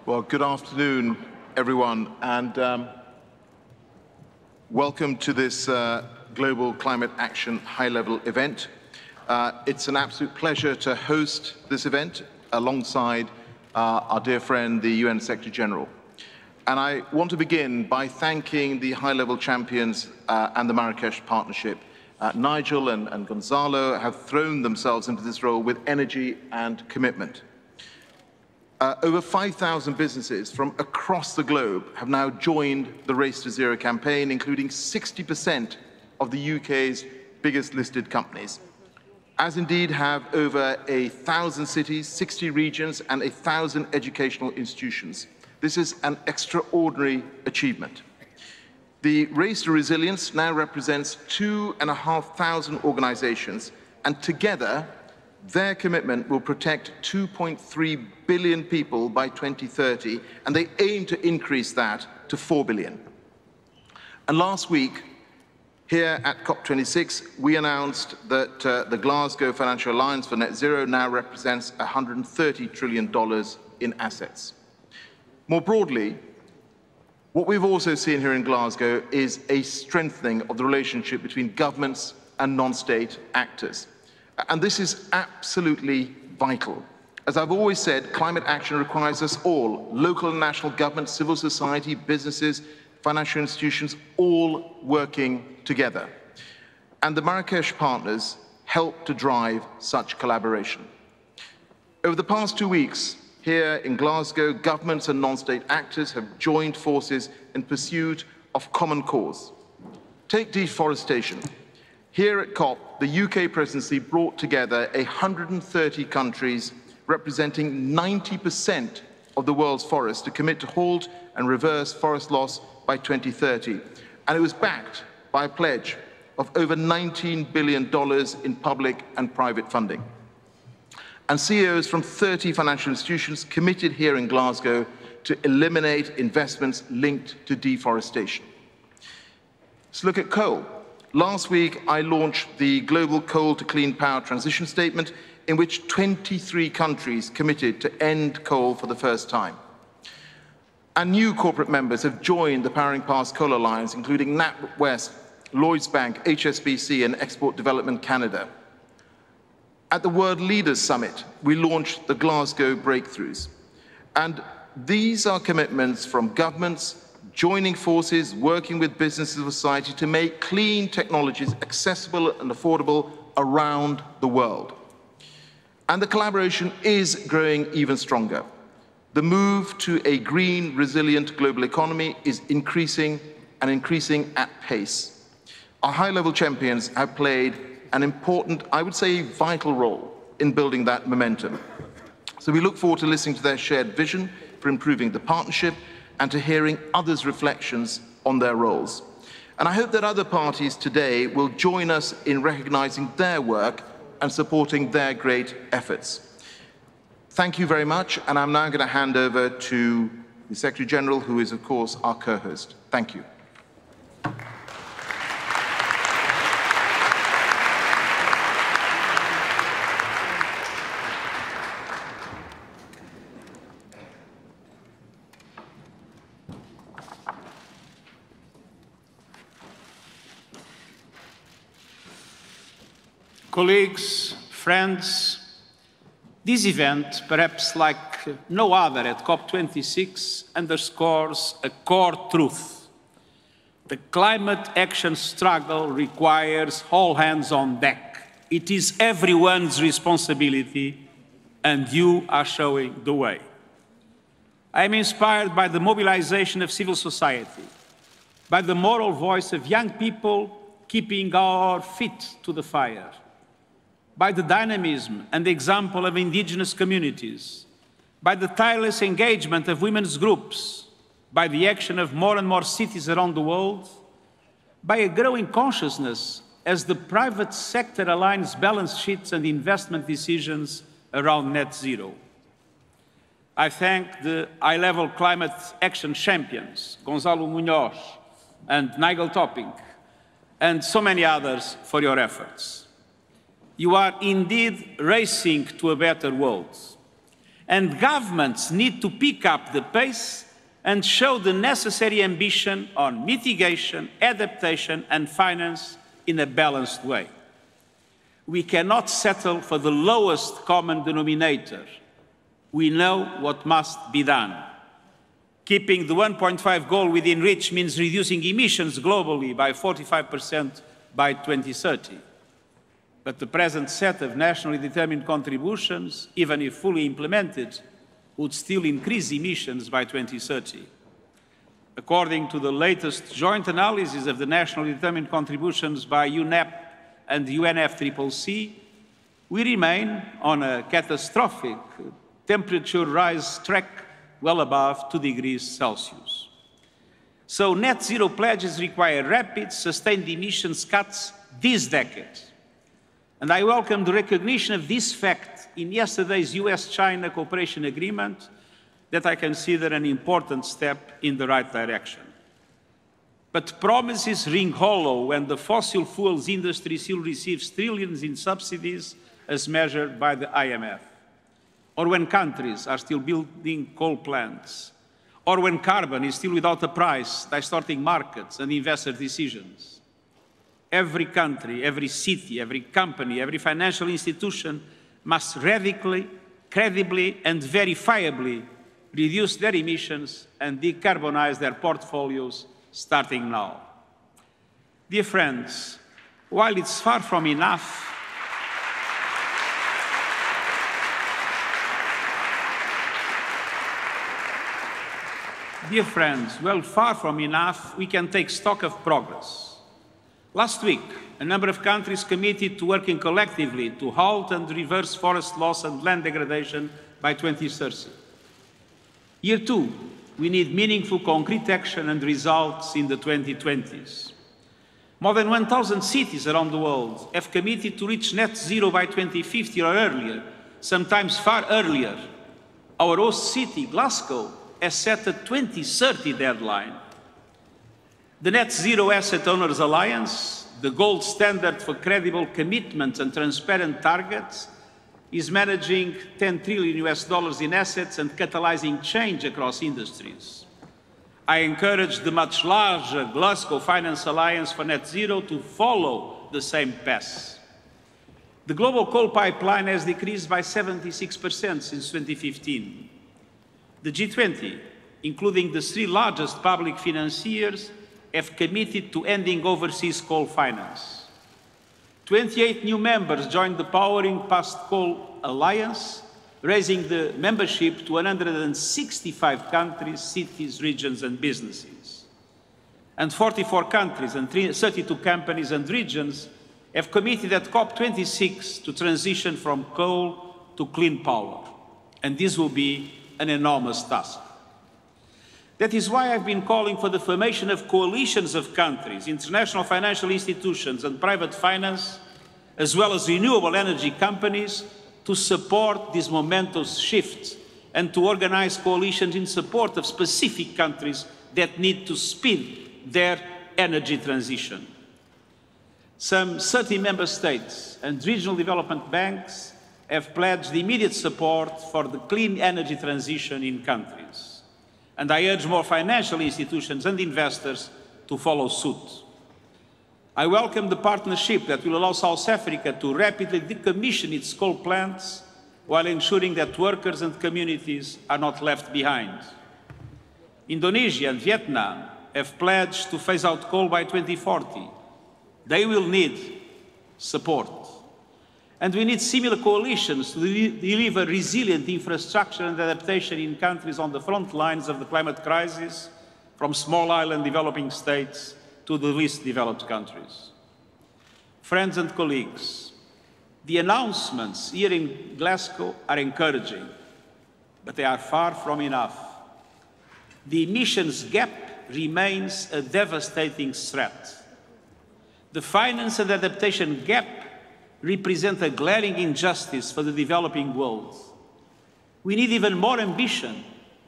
Well, good afternoon, everyone, and welcome to this Global Climate Action High-Level event. It's an absolute pleasure to host this event alongside our dear friend, the UN Secretary-General. And I want to begin by thanking the high-level champions and the Marrakesh Partnership. Nigel and Gonzalo have thrown themselves into this role with energy and commitment. Over 5,000 businesses from across the globe have now joined the Race to Zero campaign, including 60% of the UK's biggest listed companies, as indeed have over 1,000 cities, 60 regions, and 1,000 educational institutions. This is an extraordinary achievement. The Race to Resilience now represents 2,500 organizations, and together, their commitment will protect 2.3 billion people by 2030, and they aim to increase that to 4 billion. And last week, here at COP26, we announced that the Glasgow Financial Alliance for Net Zero now represents $130 trillion in assets. More broadly, what we've also seen here in Glasgow is a strengthening of the relationship between governments and non-state actors. And this is absolutely vital. As I've always said, climate action requires us all, local and national governments, civil society, businesses, financial institutions, all working together. And the Marrakesh partners help to drive such collaboration. Over the past 2 weeks, here in Glasgow, governments and non-state actors have joined forces in pursuit of common cause. Take deforestation. Here at COP, the UK presidency brought together 130 countries representing 90% of the world's forests to commit to halt and reverse forest loss by 2030. And it was backed by a pledge of over $19 billion in public and private funding. And CEOs from 30 financial institutions committed here in Glasgow to eliminate investments linked to deforestation. Let's look at coal. Last week, I launched the Global Coal to Clean Power Transition Statement, in which 23 countries committed to end coal for the first time. And new corporate members have joined the Powering Past Coal Alliance, including NatWest, Lloyds Bank, HSBC, and Export Development Canada. At the World Leaders Summit, we launched the Glasgow Breakthroughs. And these are commitments from governments, joining forces, working with business and society to make clean technologies accessible and affordable around the world. And the collaboration is growing even stronger. The move to a green, resilient global economy is increasing and increasing at pace. Our high-level champions have played an important, I would say, vital role in building that momentum. So we look forward to listening to their shared vision for improving the partnership and to hearing others' reflections on their roles. And I hope that other parties today will join us in recognizing their work and supporting their great efforts. Thank you very much, and I'm now going to hand over to the Secretary-General, who is, of course, our co-host. Thank you. Colleagues, friends, this event, perhaps like no other at COP26, underscores a core truth. The climate action struggle requires all hands on deck. It is everyone's responsibility, and you are showing the way. I am inspired by the mobilization of civil society, by the moral voice of young people keeping our feet to the fire, by the dynamism and example of indigenous communities, by the tireless engagement of women's groups, by the action of more and more cities around the world, by a growing consciousness as the private sector aligns balance sheets and investment decisions around net zero. I thank the high-level climate action champions, Gonzalo Muñoz and Nigel, and so many others for your efforts. You are indeed racing to a better world. And governments need to pick up the pace and show the necessary ambition on mitigation, adaptation and finance in a balanced way. We cannot settle for the lowest common denominator. We know what must be done. Keeping the 1.5 goal within reach means reducing emissions globally by 45% by 2030. But the present set of nationally determined contributions, even if fully implemented, would still increase emissions by 2030. According to the latest joint analysis of the nationally determined contributions by UNEP and the UNFCCC, we remain on a catastrophic temperature rise track well above 2 degrees Celsius. So net zero pledges require rapid, sustained emissions cuts this decade. And I welcome the recognition of this fact in yesterday's US-China cooperation agreement that I consider an important step in the right direction. But promises ring hollow when the fossil fuels industry still receives trillions in subsidies as measured by the IMF, or when countries are still building coal plants, or when carbon is still without a price, distorting markets and investor decisions. Every country, every city, every company, every financial institution must radically, credibly and verifiably reduce their emissions and decarbonize their portfolios starting now. Dear friends, while it's far from enough, far from enough, we can take stock of progress. Last week, a number of countries committed to working collectively to halt and reverse forest loss and land degradation by 2030. Year 2, we need meaningful concrete action and results in the 2020s. More than 1,000 cities around the world have committed to reach net zero by 2050 or earlier, sometimes far earlier. Our host city, Glasgow, has set a 2030 deadline. The Net Zero Asset Owners Alliance, the gold standard for credible commitments and transparent targets, is managing $10 trillion in assets and catalyzing change across industries. I encourage the much larger Glasgow Finance Alliance for Net Zero to follow the same path. The global coal pipeline has decreased by 76% since 2015. The G20, including the 3 largest public financiers, have committed to ending overseas coal finance. 28 new members joined the Powering Past Coal Alliance, raising the membership to 165 countries, cities, regions and businesses. And 44 countries and 32 companies and regions have committed at COP26 to transition from coal to clean power. And this will be an enormous task. That is why I've been calling for the formation of coalitions of countries, international financial institutions and private finance, as well as renewable energy companies, to support this momentous shift and to organize coalitions in support of specific countries that need to speed their energy transition. Some 30 member states and regional development banks have pledged immediate support for the clean energy transition in countries. And I urge more financial institutions and investors to follow suit. I welcome the partnership that will allow South Africa to rapidly decommission its coal plants while ensuring that workers and communities are not left behind. Indonesia and Vietnam have pledged to phase out coal by 2040. They will need support. And we need similar coalitions to deliver resilient infrastructure and adaptation in countries on the front lines of the climate crisis, from small island developing states to the least developed countries. Friends and colleagues, the announcements here in Glasgow are encouraging, but they are far from enough. The emissions gap remains a devastating threat. The finance and adaptation gap represent a glaring injustice for the developing world. We need even more ambition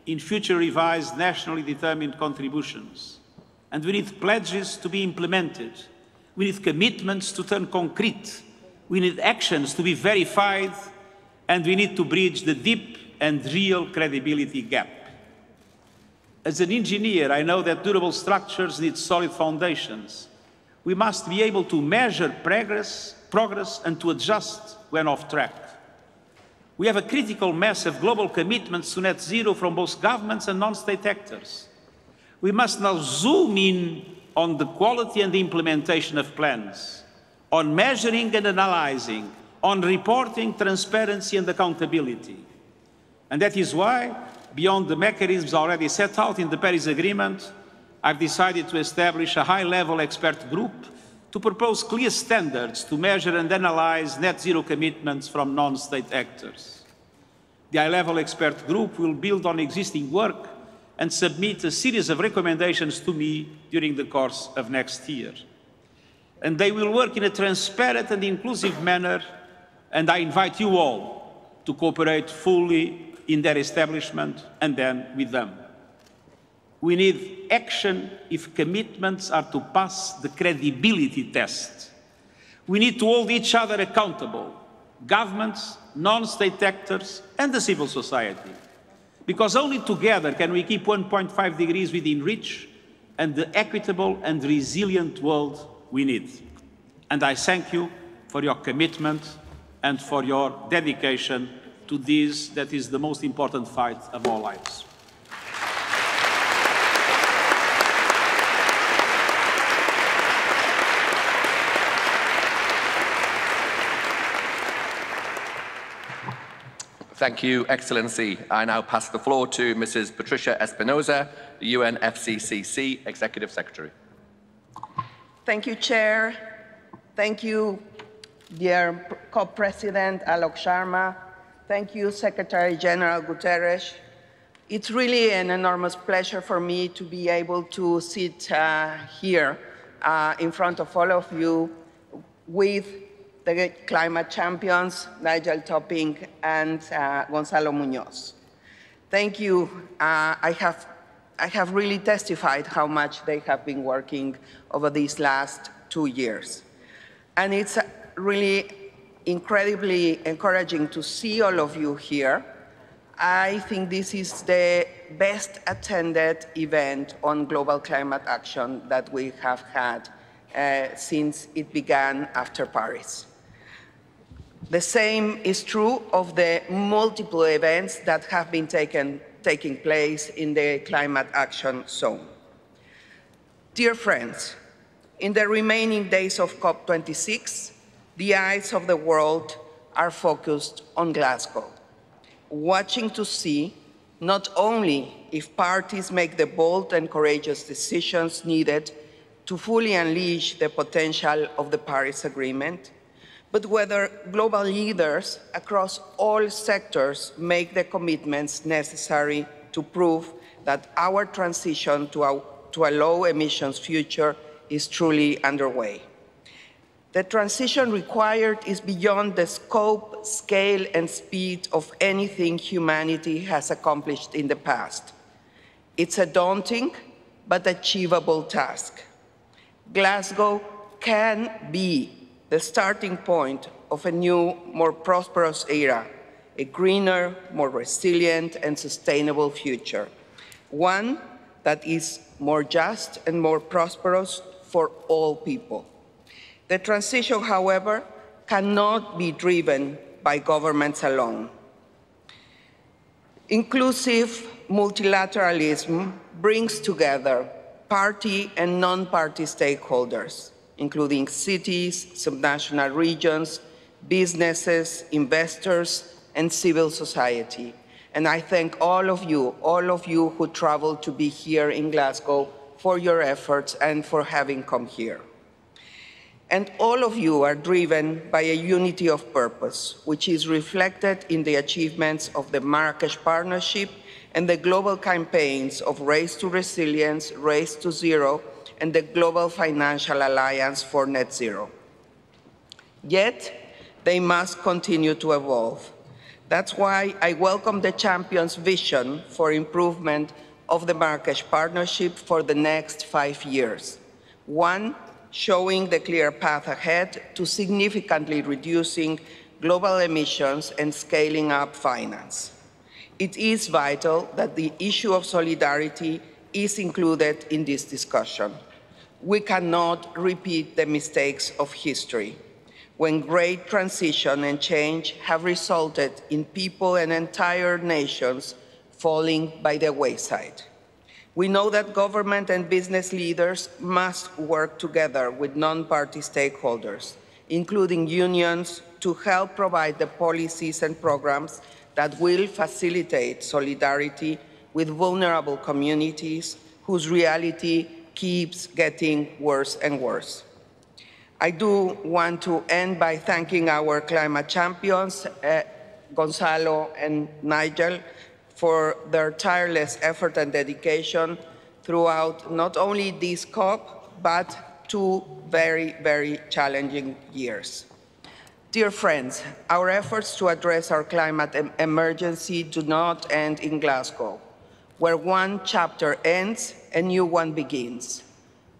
in future revised nationally determined contributions. And we need pledges to be implemented. We need commitments to turn concrete. We need actions to be verified. And we need to bridge the deep and real credibility gap. As an engineer, I know that durable structures need solid foundations. We must be able to measure progress and to adjust when off track. We have a critical mass of global commitments to net zero from both governments and non-state actors. We must now zoom in on the quality and the implementation of plans, on measuring and analyzing, on reporting, transparency and accountability. And that is why, beyond the mechanisms already set out in the Paris Agreement, I've decided to establish a high-level expert group to propose clear standards to measure and analyze net zero commitments from non-state actors. The high-level expert group will build on existing work and submit a series of recommendations to me during the course of next year. And they will work in a transparent and inclusive manner, and I invite you all to cooperate fully in their establishment and then with them. We need action if commitments are to pass the credibility test. We need to hold each other accountable, governments, non-state actors, and the civil society. Because only together can we keep 1.5 degrees within reach and the equitable and resilient world we need. And I thank you for your commitment and for your dedication to this that is the most important fight of our lives. Thank you, Excellency. I now pass the floor to Mrs. Patricia Espinosa, the UNFCCC Executive Secretary. Thank you, Chair. Thank you, dear COP President Alok Sharma. Thank you, Secretary General Guterres. It's really an enormous pleasure for me to be able to sit here in front of all of you with the climate champions, Nigel and Gonzalo Muñoz. Thank you. I have really testified how much they have been working over these last 2 years. And it's really incredibly encouraging to see all of you here. I think this is the best attended event on global climate action that we have had since it began after Paris. The same is true of the multiple events that have been taking place in the climate action zone. Dear friends, in the remaining days of COP26, the eyes of the world are focused on Glasgow, watching to see not only if parties make the bold and courageous decisions needed to fully unleash the potential of the Paris Agreement, but whether global leaders across all sectors make the commitments necessary to prove that our transition to a low emissions future is truly underway. The transition required is beyond the scope, scale, and speed of anything humanity has accomplished in the past. It's a daunting but achievable task. Glasgow can be the starting point of a new, more prosperous era, a greener, more resilient and sustainable future, one that is more just and more prosperous for all people. The transition, however, cannot be driven by governments alone. Inclusive multilateralism brings together party and non-party stakeholders, including cities, subnational regions, businesses, investors, and civil society. And I thank all of you who traveled to be here in Glasgow for your efforts and for having come here. And all of you are driven by a unity of purpose, which is reflected in the achievements of the Marrakesh Partnership and the global campaigns of Race to Resilience, Race to Zero, and the Global Financial Alliance for Net Zero. Yet, they must continue to evolve. That's why I welcome the champion's vision for improvement of the Marrakesh Partnership for the next 5 years. One, showing the clear path ahead to significantly reducing global emissions and scaling up finance. It is vital that the issue of solidarity is included in this discussion. We cannot repeat the mistakes of history, when great transition and change have resulted in people and entire nations falling by the wayside. We know that government and business leaders must work together with non-party stakeholders, including unions, to help provide the policies and programs that will facilitate solidarity with vulnerable communities whose reality keeps getting worse and worse. I do want to end by thanking our climate champions, Gonzalo and Nigel, for their tireless effort and dedication throughout not only this COP, but 2 very, very challenging years. Dear friends, our efforts to address our climate emergency do not end in Glasgow. Where one chapter ends, a new one begins.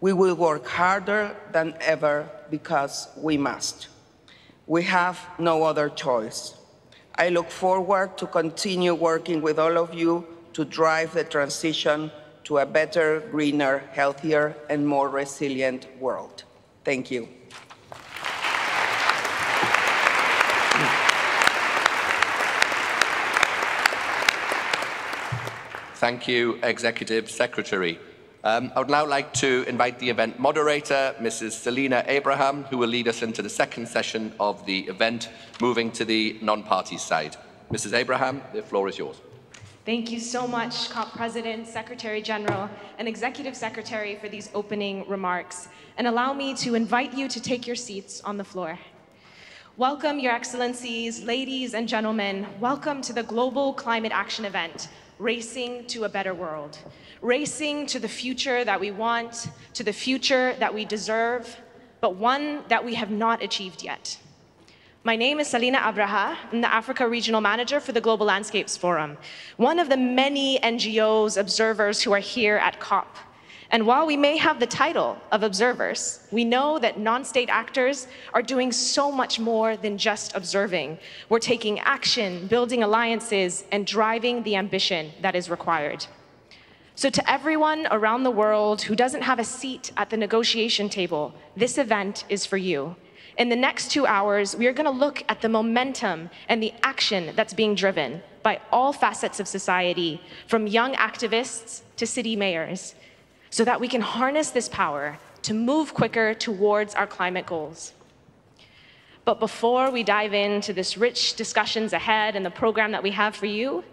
We will work harder than ever because we must. We have no other choice. I look forward to continue working with all of you to drive the transition to a better, greener, healthier, and more resilient world. Thank you. Thank you, Executive Secretary. I would now like to invite the event moderator, Mrs. Salina Abraham, who will lead us into the second session of the event, moving to the non-party side. Mrs. Abraham, the floor is yours. Thank you so much, COP President, Secretary General, and Executive Secretary for these opening remarks. And allow me to invite you to take your seats on the floor. Welcome, Your Excellencies, ladies and gentlemen. Welcome to the Global Climate Action Event, Racing to a Better World. Racing to the future that we want, to the future that we deserve, but one that we have not achieved yet. My name is Salina Abraha. I'm the Africa Regional Manager for the Global Landscapes Forum, one of the many NGOs, observers who are here at COP. And while we may have the title of observers, we know that non-state actors are doing so much more than just observing. We're taking action, building alliances, and driving the ambition that is required. So to everyone around the world who doesn't have a seat at the negotiation table, this event is for you. In the next 2 hours, we are going to look at the momentum and the action that's being driven by all facets of society, from young activists to city mayors, so that we can harness this power to move quicker towards our climate goals. But before we dive into this rich discussions ahead and the program that we have for you,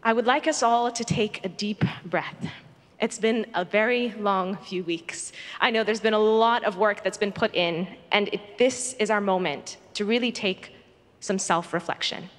I would like us all to take a deep breath. It's been a very long few weeks. I know there's been a lot of work that's been put in, and this is our moment to really take some self-reflection.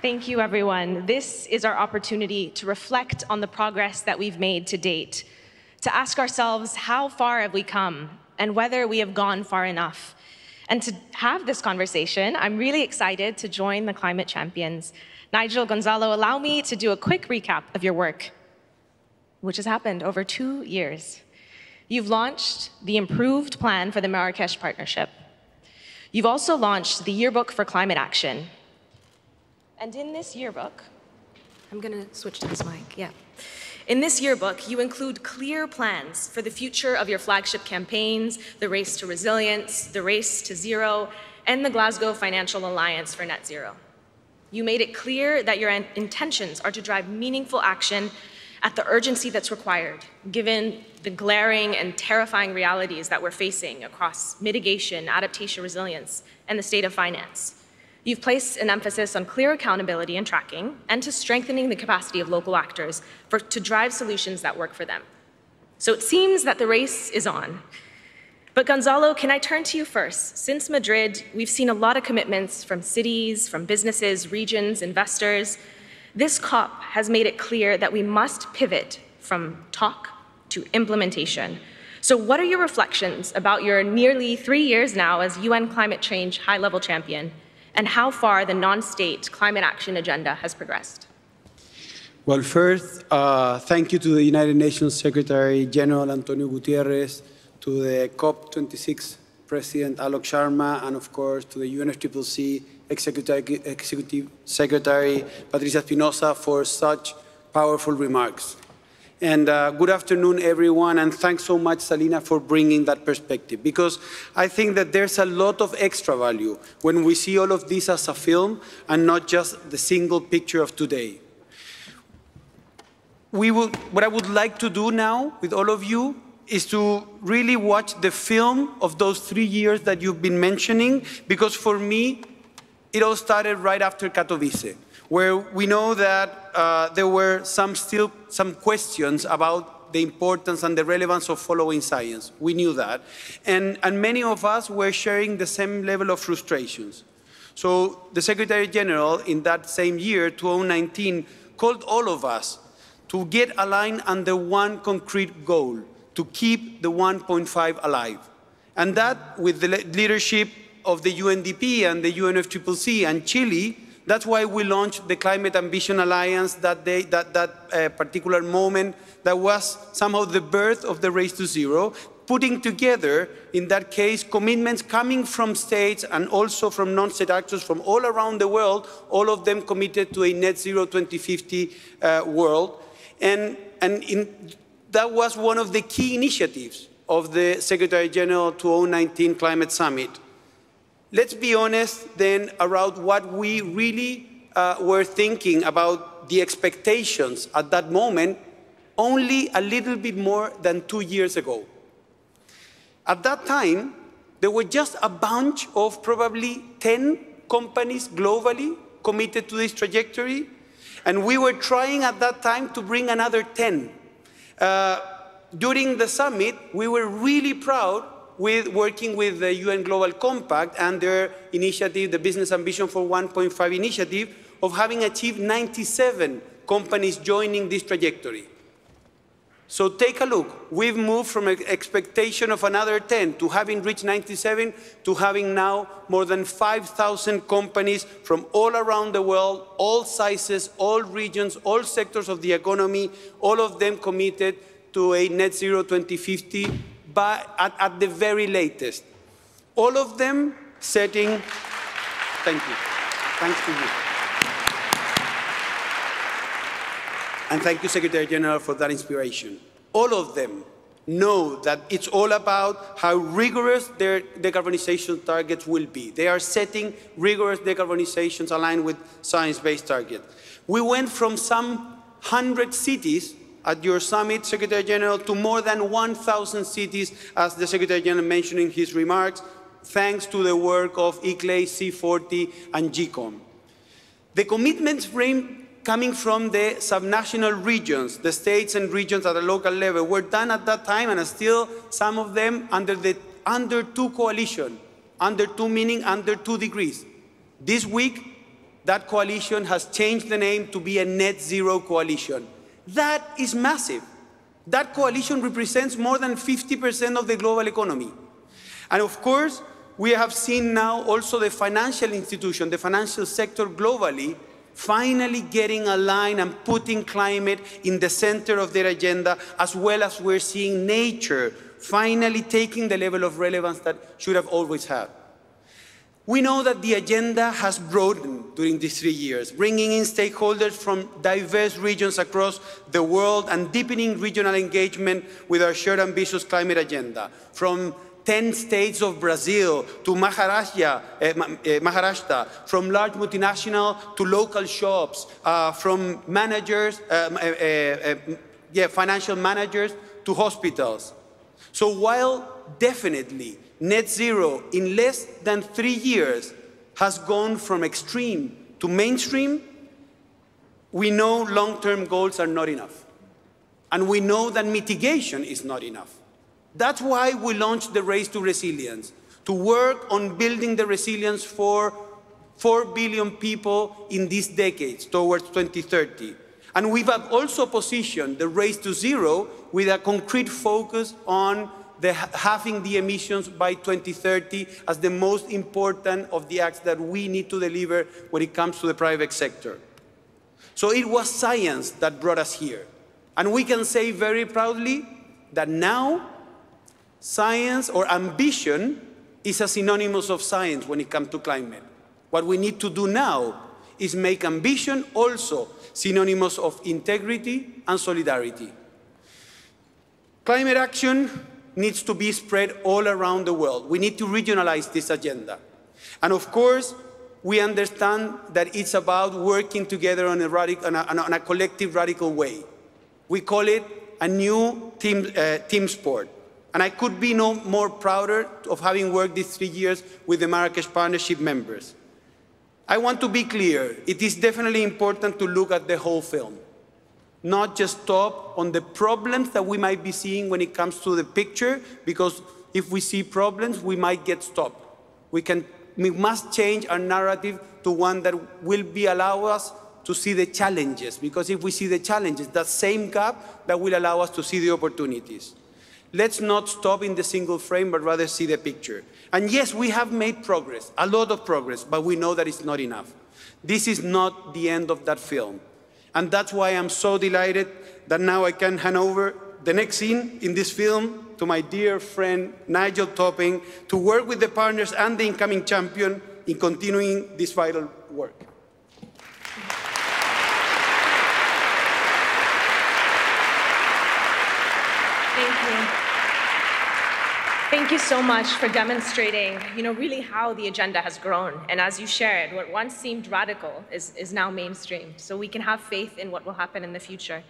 Thank you, everyone. This is our opportunity to reflect on the progress that we've made to date, to ask ourselves how far have we come and whether we have gone far enough. And to have this conversation, I'm really excited to join the climate champions. Nigel, Gonzalo, allow me to do a quick recap of your work, which has happened over 2 years. You've launched the improved plan for the Marrakesh Partnership. You've also launched the Yearbook for Climate Action. And in this yearbook, I'm going to switch to this mic, yeah. In this yearbook, you include clear plans for the future of your flagship campaigns, the Race to Resilience, the Race to Zero, and the Glasgow Financial Alliance for Net Zero. You made it clear that your intentions are to drive meaningful action at the urgency that's required, given the glaring and terrifying realities that we're facing across mitigation, adaptation, resilience, and the state of finance. You've placed an emphasis on clear accountability and tracking, and to strengthening the capacity of local actors to drive solutions that work for them. So it seems that the race is on. But Gonzalo, can I turn to you first? Since Madrid, we've seen a lot of commitments from cities, from businesses, regions, investors. This COP has made it clear that we must pivot from talk to implementation. So what are your reflections about your nearly 3 years now as UN climate change high-level champion, and how far the non-state climate action agenda has progressed? Well, first, thank you to the United Nations Secretary General António Guterres, to the COP26 President Alok Sharma, and of course to the UNFCCC Executive Secretary Patricia Espinosa for such powerful remarks. And good afternoon, everyone, and thanks so much, Salina, for bringing that perspective, because I think that there's a lot of extra value when we see all of this as a film and not just the single picture of today. What I would like to do now with all of you is to really watch the film of those 3 years that you've been mentioning, because for me, it all started right after Katowice, where we know that there were still some questions about the importance and the relevance of following science. We knew that. And many of us were sharing the same level of frustrations. So the Secretary General in that same year, 2019, called all of us to get aligned under one concrete goal, to keep the 1.5 alive. And that, with the leadership of the UNDP and the UNFCCC and Chile, that's why we launched the Climate Ambition Alliance that particular moment that was somehow the birth of the Race to Zero, putting together, in that case, commitments coming from states and also from non-state actors from all around the world, all of them committed to a net zero 2050 world. And that was one of the key initiatives of the Secretary General 2019 Climate Summit. Let's be honest then around what we really were thinking about the expectations at that moment, only a little bit more than 2 years ago. At that time, there were just a bunch of probably 10 companies globally committed to this trajectory, and we were trying at that time to bring another 10. During the summit, we were really proud with working with the UN Global Compact and their initiative, the Business Ambition for 1.5 initiative, of having achieved 97 companies joining this trajectory. So take a look. We've moved from an expectation of another 10 to having reached 97 to having now more than 5,000 companies from all around the world, all sizes, all regions, all sectors of the economy, all of them committed to a net zero 2050 at the very latest. All of them setting, thank you, thanks to you. And thank you, Secretary General, for that inspiration. All of them know that it's all about how rigorous their decarbonization targets will be. They are setting rigorous decarbonizations aligned with science-based targets. We went from some 100 cities at your summit, Secretary General, to more than 1,000 cities, as the Secretary General mentioned in his remarks, thanks to the work of ICLEI, C40, and GCOM. The commitments coming from the subnational regions, the states and regions at a local level, were done at that time, and still some of them under the Under 2 coalition. Under 2 meaning under 2 degrees. This week, that coalition has changed the name to be a net zero coalition. That is massive. That coalition represents more than 50% of the global economy. And of course, we have seen now also the financial institution, the financial sector globally, finally getting aligned and putting climate in the center of their agenda, as well as we're seeing nature finally taking the level of relevance that should have always had. We know that the agenda has broadened during these 3 years, bringing in stakeholders from diverse regions across the world and deepening regional engagement with our shared ambitious climate agenda, from 10 states of Brazil to Maharashtra, from large multinational to local shops, from managers, financial managers to hospitals. So while definitely net zero in less than 3 years has gone from extreme to mainstream, we know long-term goals are not enough. And we know that mitigation is not enough. That's why we launched the Race to Resilience, to work on building the resilience for 4 billion people in these decades towards 2030. And we've also positioned the Race to Zero with a concrete focus on halving the emissions by 2030 as the most important of the acts that we need to deliver when it comes to the private sector. So it was science that brought us here. And we can say very proudly that now science or ambition is a synonymous of science when it comes to climate. What we need to do now is make ambition also synonymous of integrity and solidarity. Climate action needs to be spread all around the world. We need to regionalize this agenda. And of course, we understand that it's about working together on a collective, radical way. We call it a new team sport. And I could be no more prouder of having worked these 3 years with the Marrakesh Partnership members. I want to be clear, it is definitely important to look at the whole film, not just stop on the problems that we might be seeing when it comes to the picture, because if we see problems, we might get stopped. We must change our narrative to one that will allow us to see the challenges, because if we see the challenges, that same gap that will allow us to see the opportunities. Let's not stop in the single frame, but rather see the picture. And yes, we have made progress, a lot of progress, but we know that it's not enough. This is not the end of that film. And that's why I'm so delighted that now I can hand over the next scene in this film to my dear friend Nigel Topping to work with the partners and the incoming champion in continuing this vital work. Thank you. Thank you so much for demonstrating, really how the agenda has grown. And as you shared, what once seemed radical is now mainstream. So we can have faith in what will happen in the future.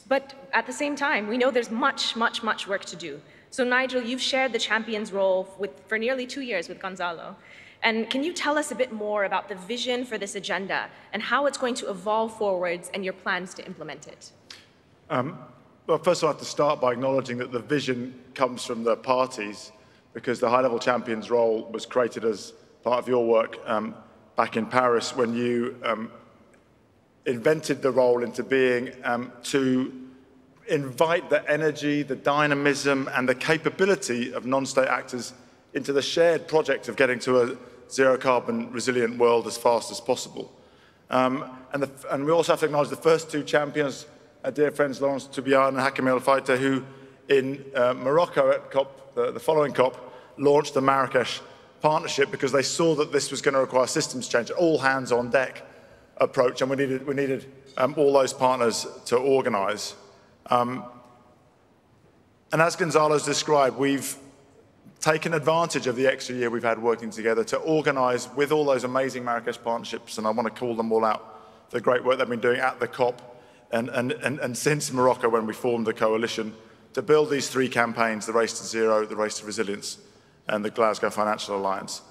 But at the same time, we know there's much, much, much work to do. So Nigel, you've shared the champion's role for nearly 2 years with Gonzalo. And can you tell us a bit more about the vision for this agenda and how it's going to evolve forwards and your plans to implement it? Well, first of all, I have to start by acknowledging that the vision comes from the parties, because the high-level champion's role was created as part of your work back in Paris when you invented the role into being to invite the energy, the dynamism, and the capability of non-state actors into the shared project of getting to a zero-carbon resilient world as fast as possible. And we also have to acknowledge the first two champions, our dear friends Laurence Toubian and Hakim El Fayta, who in Morocco at COP, the following COP, launched the Marrakesh Partnership because they saw that this was going to require systems change, an all hands on deck approach, and we needed all those partners to organise. And as Gonzalo's described, we've taken advantage of the extra year we've had working together to organise with all those amazing Marrakesh partnerships, and I want to call them all out, the great work they've been doing at the COP and since Morocco when we formed the coalition, to build these three campaigns, the Race to Zero, the Race to Resilience, and the Glasgow Financial Alliance.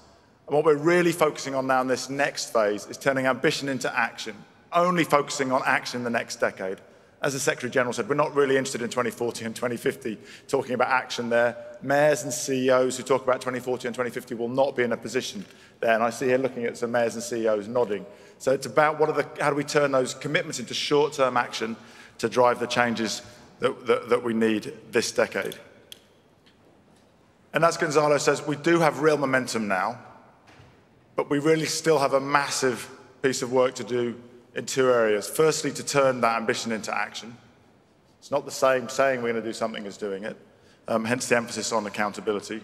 And what we're really focusing on now in this next phase is turning ambition into action, only focusing on action in the next decade. As the Secretary General said, we're not really interested in 2040 and 2050 talking about action there. Mayors and CEOs who talk about 2040 and 2050 will not be in a position there. And I see here looking at some mayors and CEOs nodding. So it's about how do we turn those commitments into short-term action to drive the changes that we need this decade. And as Gonzalo says, we do have real momentum now, but we really still have a massive piece of work to do in two areas. Firstly, to turn that ambition into action. It's not the same saying we're going to do something as doing it, hence the emphasis on accountability.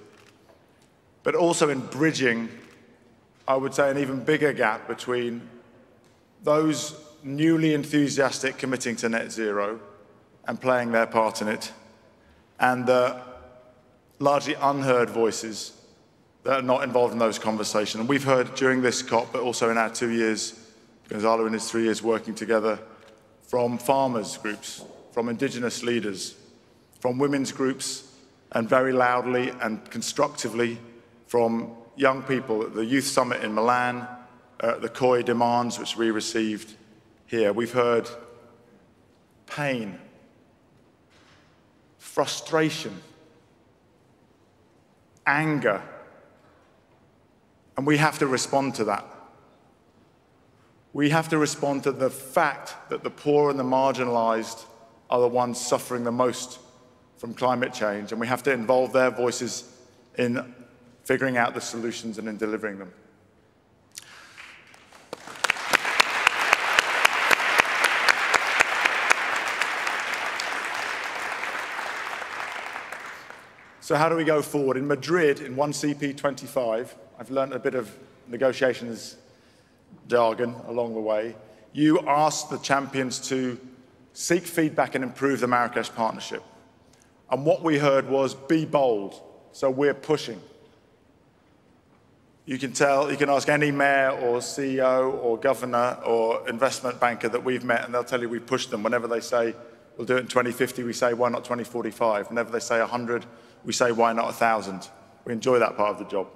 But also in bridging, I would say, an even bigger gap between those newly enthusiastic committing to net zero and playing their part in it, and the largely unheard voices that are not involved in those conversations. And we've heard during this COP, but also in our 2 years, Gonzalo in his 3 years working together, from farmers groups, from indigenous leaders, from women's groups, and very loudly and constructively from young people at the Youth Summit in Milan, the COI demands which we received here. We've heard pain, frustration, anger, and we have to respond to that. We have to respond to the fact that the poor and the marginalized are the ones suffering the most from climate change, and we have to involve their voices in figuring out the solutions and in delivering them. So how do we go forward? In Madrid, in 1CP25, I've learned a bit of negotiations jargon along the way. You asked the champions to seek feedback and improve the Marrakesh partnership. And what we heard was, be bold. So we're pushing. You can ask any mayor or CEO or governor or investment banker that we've met, and they'll tell you we push them. Whenever they say, we'll do it in 2050, we say, why not 2045? Whenever they say 100, we say, why not 1,000? We enjoy that part of the job.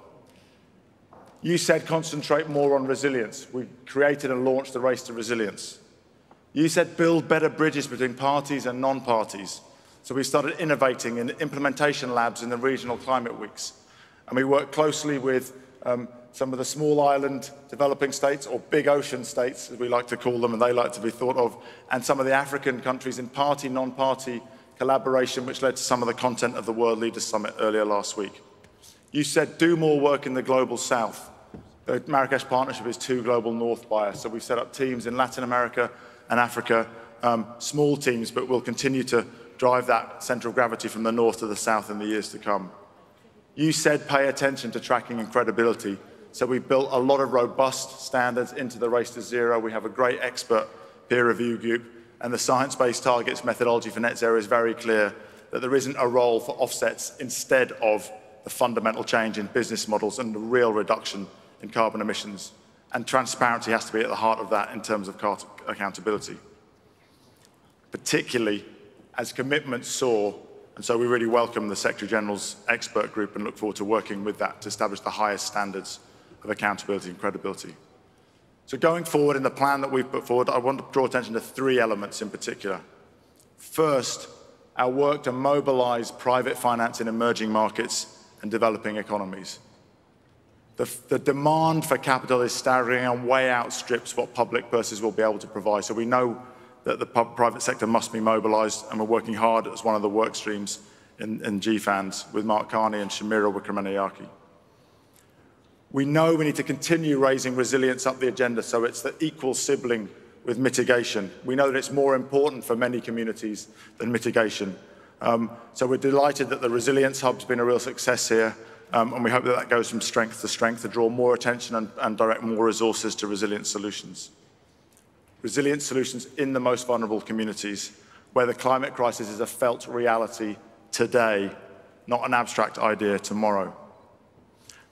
You said concentrate more on resilience. We created and launched the Race to Resilience. You said build better bridges between parties and non-parties. So we started innovating in implementation labs in the regional climate weeks. And we worked closely with some of the small island developing states, or big ocean states, as we like to call them, and they like to be thought of, and some of the African countries in party, non-party collaboration, which led to some of the content of the World Leaders Summit earlier last week. You said do more work in the global south. The Marrakesh Partnership is too global north biased, so we've set up teams in Latin America and Africa, small teams, but we'll continue to drive that centre of gravity from the north to the south in the years to come. You said pay attention to tracking and credibility, so we've built a lot of robust standards into the Race to Zero. We have a great expert peer review group, and the science-based targets methodology for net zero is very clear that there isn't a role for offsets instead of the fundamental change in business models and the real reduction in carbon emissions. And transparency has to be at the heart of that in terms of accountability, particularly as commitments soar. And so we really welcome the Secretary General's expert group and look forward to working with that to establish the highest standards of accountability and credibility. So going forward in the plan that we've put forward, I want to draw attention to 3 elements in particular. First, our work to mobilize private finance in emerging markets and developing economies. The demand for capital is staggering and way outstrips what public purses will be able to provide. So we know that the private sector must be mobilized, and we're working hard as one of the work streams in GFANZ with Mark Carney and Shamira Wickramanayake. We know we need to continue raising resilience up the agenda so it's the equal sibling with mitigation. We know that it's more important for many communities than mitigation. So we're delighted that the Resilience Hub's been a real success here, and we hope that that goes from strength to draw more attention and direct more resources to resilient solutions. Resilient solutions in the most vulnerable communities, where the climate crisis is a felt reality today, not an abstract idea tomorrow.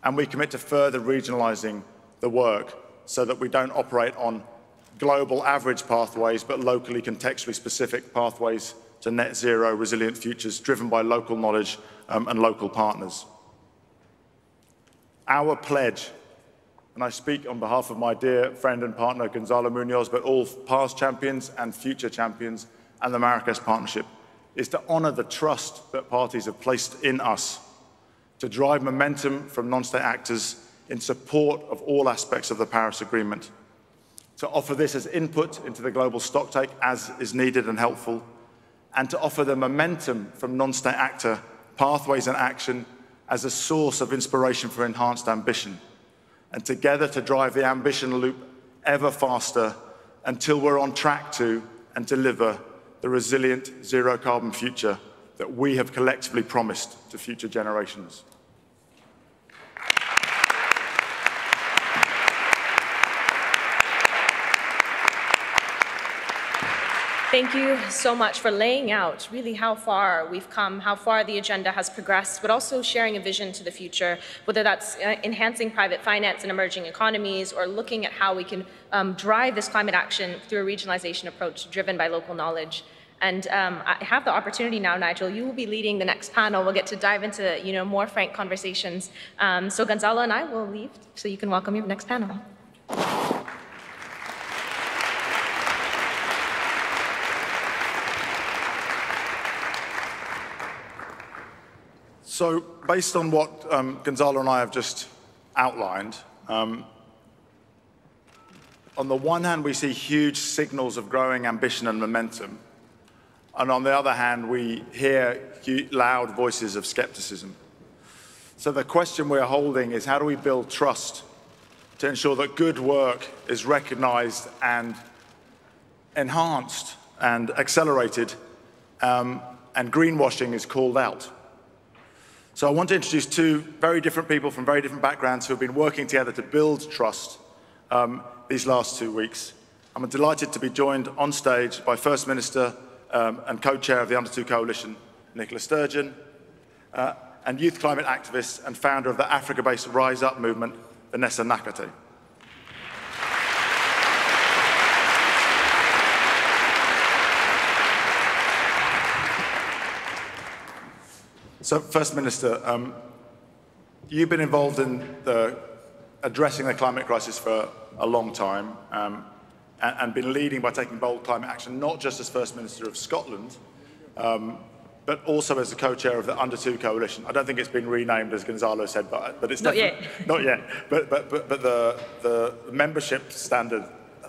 And we commit to further regionalizing the work so that we don't operate on global average pathways, but locally contextually specific pathways to net zero resilient futures driven by local knowledge and local partners. Our pledge, and I speak on behalf of my dear friend and partner Gonzalo Muñoz, but all past champions and future champions and the Marrakesh Partnership, is to honour the trust that parties have placed in us to drive momentum from non-state actors in support of all aspects of the Paris Agreement, to offer this as input into the global stocktake as is needed and helpful, and to offer the momentum from non-state actor pathways and action as a source of inspiration for enhanced ambition, and together to drive the ambition loop ever faster until we're on track to and deliver the resilient zero-carbon future that we have collectively promised to future generations. Thank you so much for laying out really how far we've come, how far the agenda has progressed, but also sharing a vision to the future, whether that's enhancing private finance in emerging economies or looking at how we can drive this climate action through a regionalization approach driven by local knowledge. And I have the opportunity now, Nigel, you will be leading the next panel. We'll get to dive into more frank conversations. So Gonzalo and I will leave so you can welcome your next panel. So, based on what Gonzalo and I have just outlined, on the one hand, we see huge signals of growing ambition and momentum, and on the other hand, we hear loud voices of skepticism. So the question we're holding is, how do we build trust to ensure that good work is recognized and enhanced and accelerated, and greenwashing is called out? So I want to introduce two very different people from very different backgrounds who have been working together to build trust these last 2 weeks. I'm delighted to be joined on stage by First Minister and co-chair of the Under 2 Coalition, Nicola Sturgeon, and youth climate activist and founder of the Africa-based Rise Up movement, Vanessa Nakate. So, First Minister, you've been involved in addressing the climate crisis for a long time and been leading by taking bold climate action, not just as First Minister of Scotland, but also as the co-chair of the Under 2 Coalition. I don't think it's been renamed, as Gonzalo said, but it's not yet. Not yet. But the membership standard,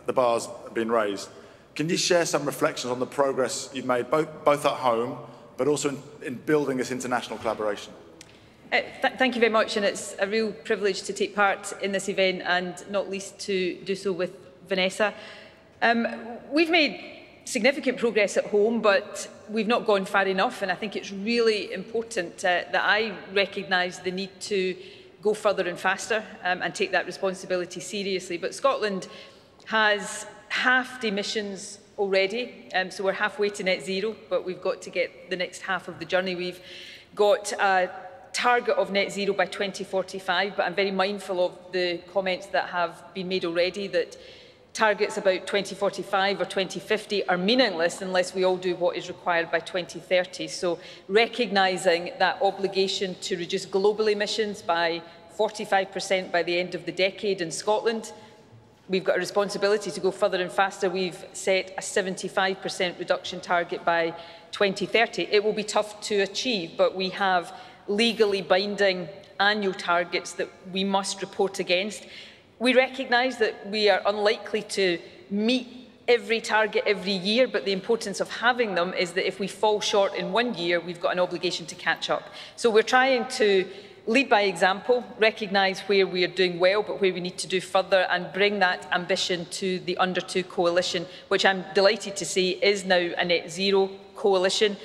the bar's been raised. Can you share some reflections on the progress you've made, both at home, but also in building this international collaboration? Thank you very much, and it's a real privilege to take part in this event, and not least to do so with Vanessa. We've made significant progress at home, but we've not gone far enough, and I think it's really important that I recognise the need to go further and faster and take that responsibility seriously. But Scotland has halved emissions already, so we're halfway to net zero, but we've got to get the next half of the journey. We've got a target of net zero by 2045, but I'm very mindful of the comments that have been made already that targets about 2045 or 2050 are meaningless unless we all do what is required by 2030. So recognising that obligation to reduce global emissions by 45% by the end of the decade in Scotland, we've got a responsibility to go further and faster. We've set a 75% reduction target by 2030. It will be tough to achieve, but we have legally binding annual targets that we must report against. We recognise that we are unlikely to meet every target every year, but the importance of having them is that if we fall short in one year, we've got an obligation to catch up. So we're trying to lead by example, recognise where we are doing well, but where we need to do further, and bring that ambition to the Under 2 Coalition, which I'm delighted to see is now a net zero coalition,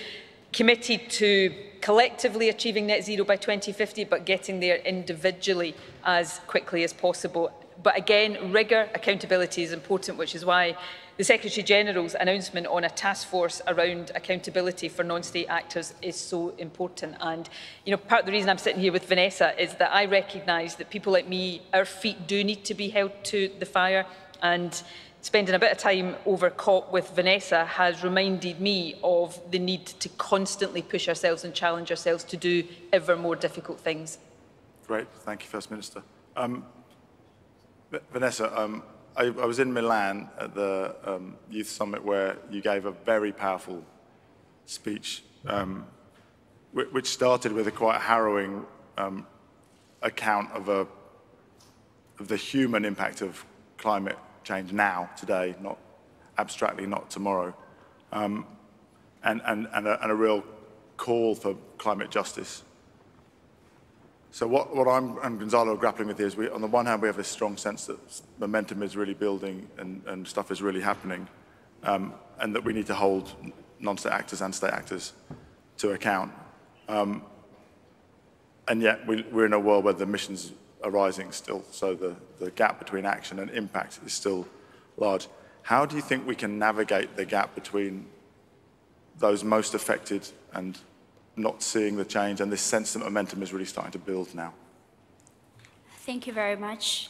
committed to collectively achieving net zero by 2050, but getting there individually as quickly as possible. But again, rigour, accountability is important, which is why the Secretary-General's announcement on a task force around accountability for non-state actors is so important. And part of the reason I'm sitting here with Vanessa is that I recognise that people like me, our feet do need to be held to the fire, and spending a bit of time over COP with Vanessa has reminded me of the need to constantly push ourselves and challenge ourselves to do ever more difficult things. Great, thank you, First Minister. Vanessa, I was in Milan at the Youth Summit where you gave a very powerful speech, which started with a quite harrowing account of the human impact of climate change now, today, not abstractly, not tomorrow, and a real call for climate justice. So what I'm and Gonzalo are grappling with here is, on the one hand, we have this strong sense that momentum is really building and stuff is really happening, and that we need to hold non-state actors and state actors to account. And yet we're in a world where the emissions are rising still, so the gap between action and impact is still large. How do you think we can navigate the gap between those most affected and not seeing the change, and this sense that momentum is really starting to build now? Thank you very much.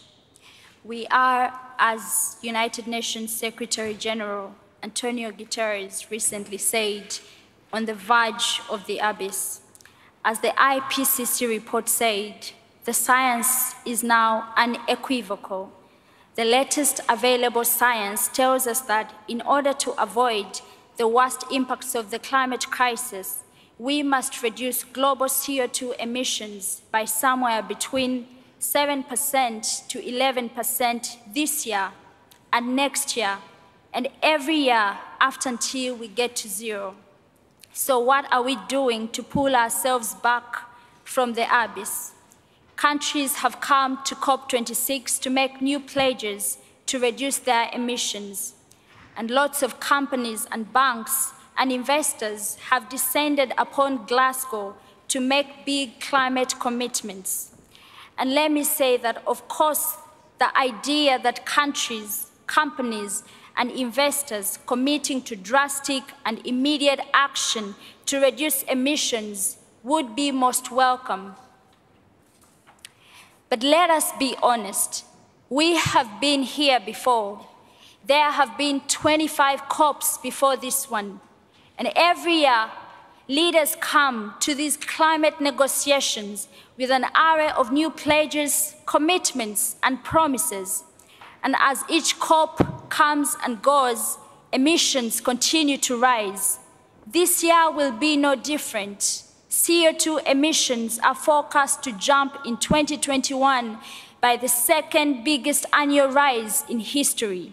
We are, as United Nations Secretary General António Guterres recently said, on the verge of the abyss. As the IPCC report said, the science is now unequivocal. The latest available science tells us that in order to avoid the worst impacts of the climate crisis, we must reduce global CO2 emissions by somewhere between 7% to 11% this year and next year, and every year after until we get to zero. So what are we doing to pull ourselves back from the abyss? Countries have come to COP26 to make new pledges to reduce their emissions, and lots of companies and banks and investors have descended upon Glasgow to make big climate commitments. And let me say that, of course, the idea that countries, companies, and investors committing to drastic and immediate action to reduce emissions would be most welcome. But let us be honest, we have been here before. There have been 25 COPs before this one. And every year, leaders come to these climate negotiations with an array of new pledges, commitments, and promises. And as each COP comes and goes, emissions continue to rise. This year will be no different. CO2 emissions are forecast to jump in 2021 by the second biggest annual rise in history.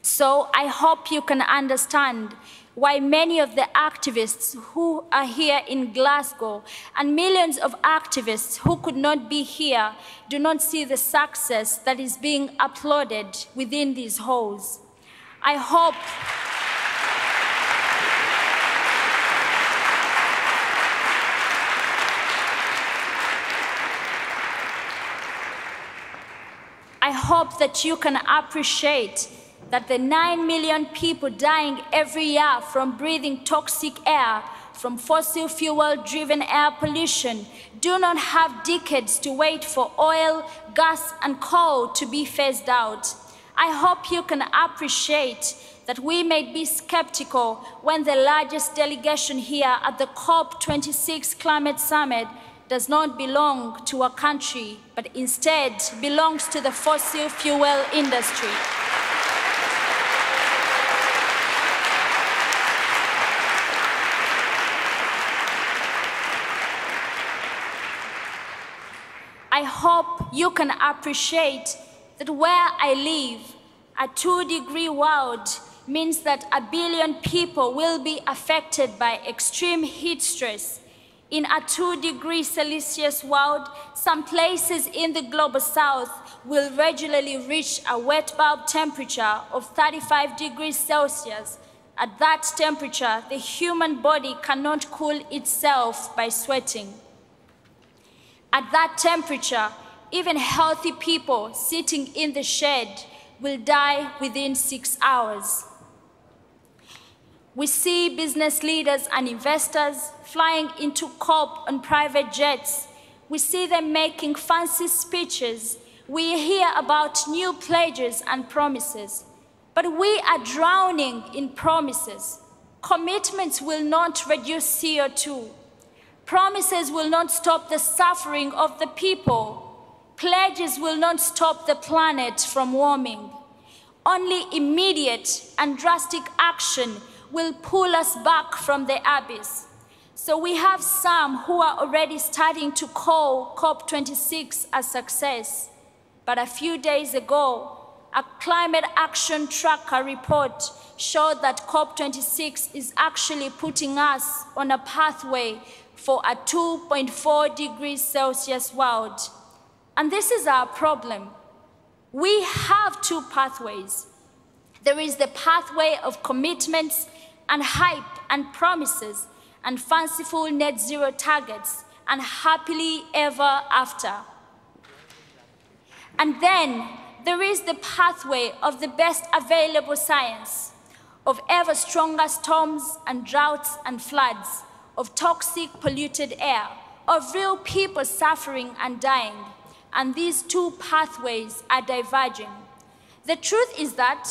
So I hope you can understand why many of the activists who are here in Glasgow and millions of activists who could not be here do not see the success that is being applauded within these halls. I hope that you can appreciate that the 9 million people dying every year from breathing toxic air, from fossil fuel-driven air pollution, do not have decades to wait for oil, gas, and coal to be phased out. I hope you can appreciate that we may be skeptical when the largest delegation here at the COP26 Climate Summit does not belong to a country, but instead belongs to the fossil fuel industry. I hope you can appreciate that where I live, a 2-degree world means that 1 billion people will be affected by extreme heat stress. In a 2-degree Celsius world, some places in the global south will regularly reach a wet bulb temperature of 35 degrees Celsius. At that temperature, the human body cannot cool itself by sweating. At that temperature, even healthy people sitting in the shade will die within 6 hours. We see business leaders and investors flying into COP on private jets. We see them making fancy speeches. We hear about new pledges and promises. But we are drowning in promises. Commitments will not reduce CO2. Promises will not stop the suffering of the people. Pledges will not stop the planet from warming. Only immediate and drastic action will pull us back from the abyss. So we have some who are already starting to call COP26 a success. But a few days ago, a climate action tracker report showed that COP26 is actually putting us on a pathway for a 2.4 degrees Celsius world. And this is our problem. We have two pathways. There is the pathway of commitments and hype and promises and fanciful net zero targets and happily ever after. And then there is the pathway of the best available science, of ever stronger storms and droughts and floods, of toxic polluted air, of real people suffering and dying. And these two pathways are diverging. The truth is that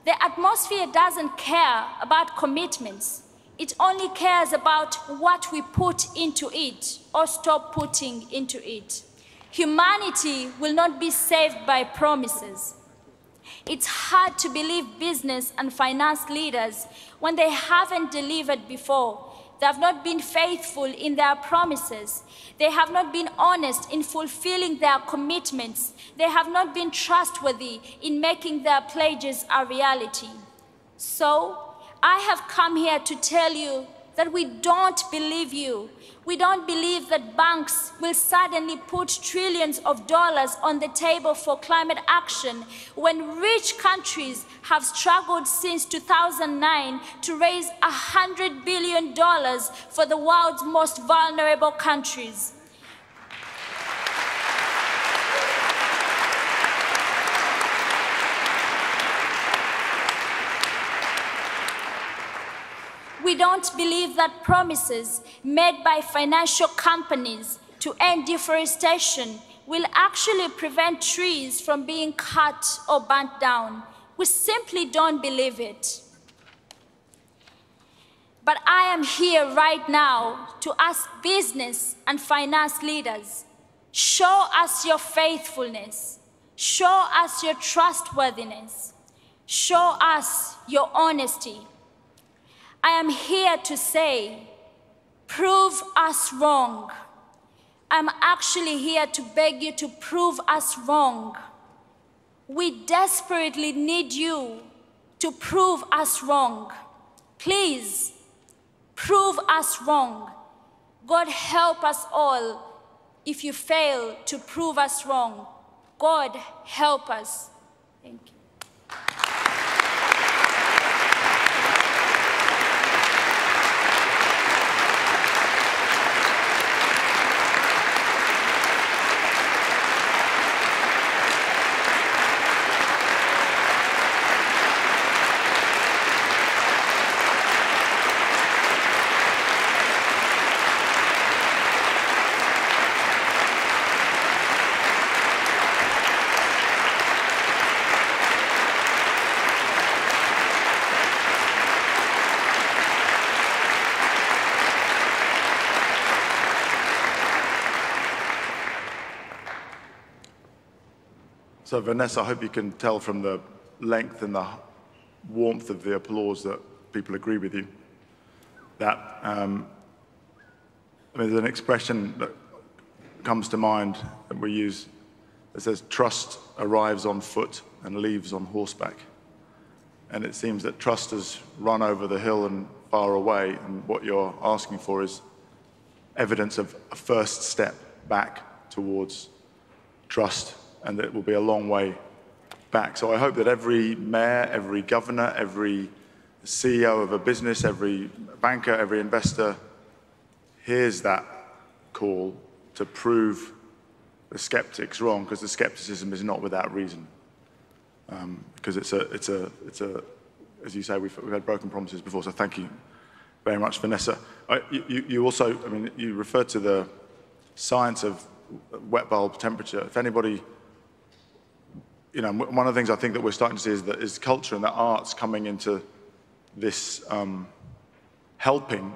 the atmosphere doesn't care about commitments. It only cares about what we put into it or stop putting into it. Humanity will not be saved by promises. It's hard to believe business and finance leaders when they haven't delivered before. They have not been faithful in their promises. They have not been honest in fulfilling their commitments. They have not been trustworthy in making their pledges a reality. So, I have come here to tell you that we don't believe you. We don't believe that banks will suddenly put trillions of dollars on the table for climate action when rich countries have struggled since 2009 to raise $100 billion for the world's most vulnerable countries. We don't believe that promises made by financial companies to end deforestation will actually prevent trees from being cut or burnt down. We simply don't believe it. But I am here right now to ask business and finance leaders, show us your faithfulness, show us your trustworthiness, show us your honesty. I am here to say, prove us wrong. I'm actually here to beg you to prove us wrong. We desperately need you to prove us wrong. Please, prove us wrong. God help us all if you fail to prove us wrong. God help us. Thank you. So Vanessa, I hope you can tell from the length and the warmth of the applause that people agree with you. That, I mean, there's an expression that comes to mind that we use that says, trust arrives on foot and leaves on horseback. And it seems that trust has run over the hill and far away, and what you're asking for is evidence of a first step back towards trust, and that it will be a long way back. So I hope that every mayor, every governor, every CEO of a business, every banker, every investor hears that call to prove the skeptics wrong, because the skepticism is not without reason. Because it's a, as you say, we've had broken promises before, so thank you very much, Vanessa. You also, I mean, you referred to the science of wet bulb temperature. If anybody, you know, one of the things I think that we're starting to see is culture and the arts coming into this, helping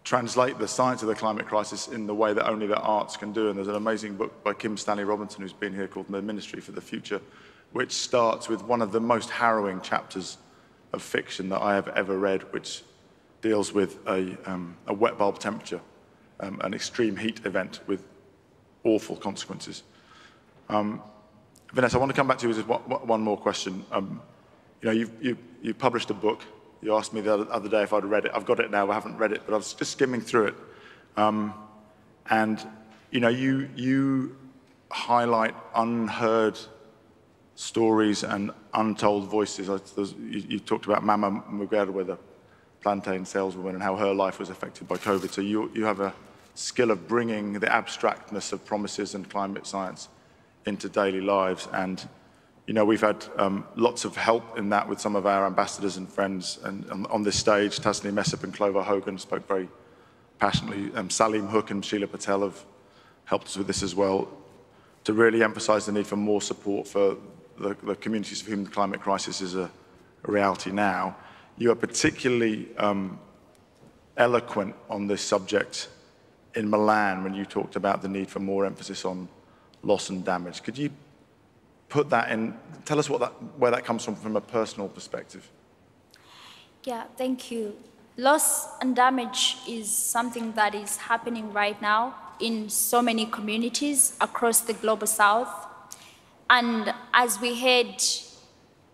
translate the science of the climate crisis in the way that only the arts can do. And there's an amazing book by Kim Stanley Robinson, who's been here, called The Ministry for the Future, which starts with one of the most harrowing chapters of fiction that I have ever read, which deals with a wet bulb temperature, an extreme heat event with awful consequences. Vanessa, I want to come back to you with one more question. You know, you published a book. You asked me the other day if I'd read it. I've got it now. I haven't read it, but I was just skimming through it. And, you know, you highlight unheard stories and untold voices. You talked about Mama Muguer, where the plantain saleswoman, and how her life was affected by COVID. So you have a skill of bringing the abstractness of promises and climate science into daily lives. And, you know, we've had lots of help in that with some of our ambassadors and friends. And on this stage, Tasneem Messop and Clover Hogan spoke very passionately. Salim Hook and Sheila Patel have helped us with this as well, to really emphasize the need for more support for the communities for whom the climate crisis is a reality now. You are particularly eloquent on this subject in Milan when you talked about the need for more emphasis on loss and damage. Could you put that in, tell us where that comes from a personal perspective? Yeah, thank you. Loss and damage is something that is happening right now in so many communities across the global south. And as we head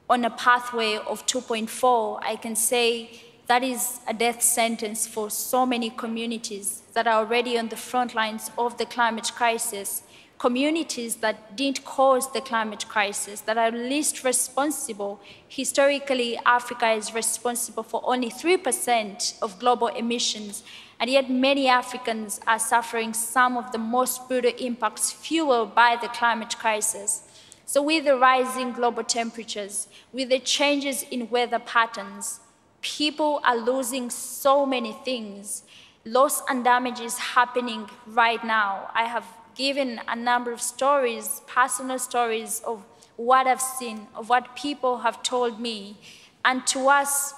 on a pathway of 2.4, I can say that is a death sentence for so many communities that are already on the front lines of the climate crisis, communities that didn't cause the climate crisis, that are least responsible. Historically, Africa is responsible for only 3% of global emissions, and yet many Africans are suffering some of the most brutal impacts fueled by the climate crisis. So with the rising global temperatures, with the changes in weather patterns, people are losing so many things. Loss and damage is happening right now. I have given a number of stories, personal stories of what I've seen, of what people have told me. And to us,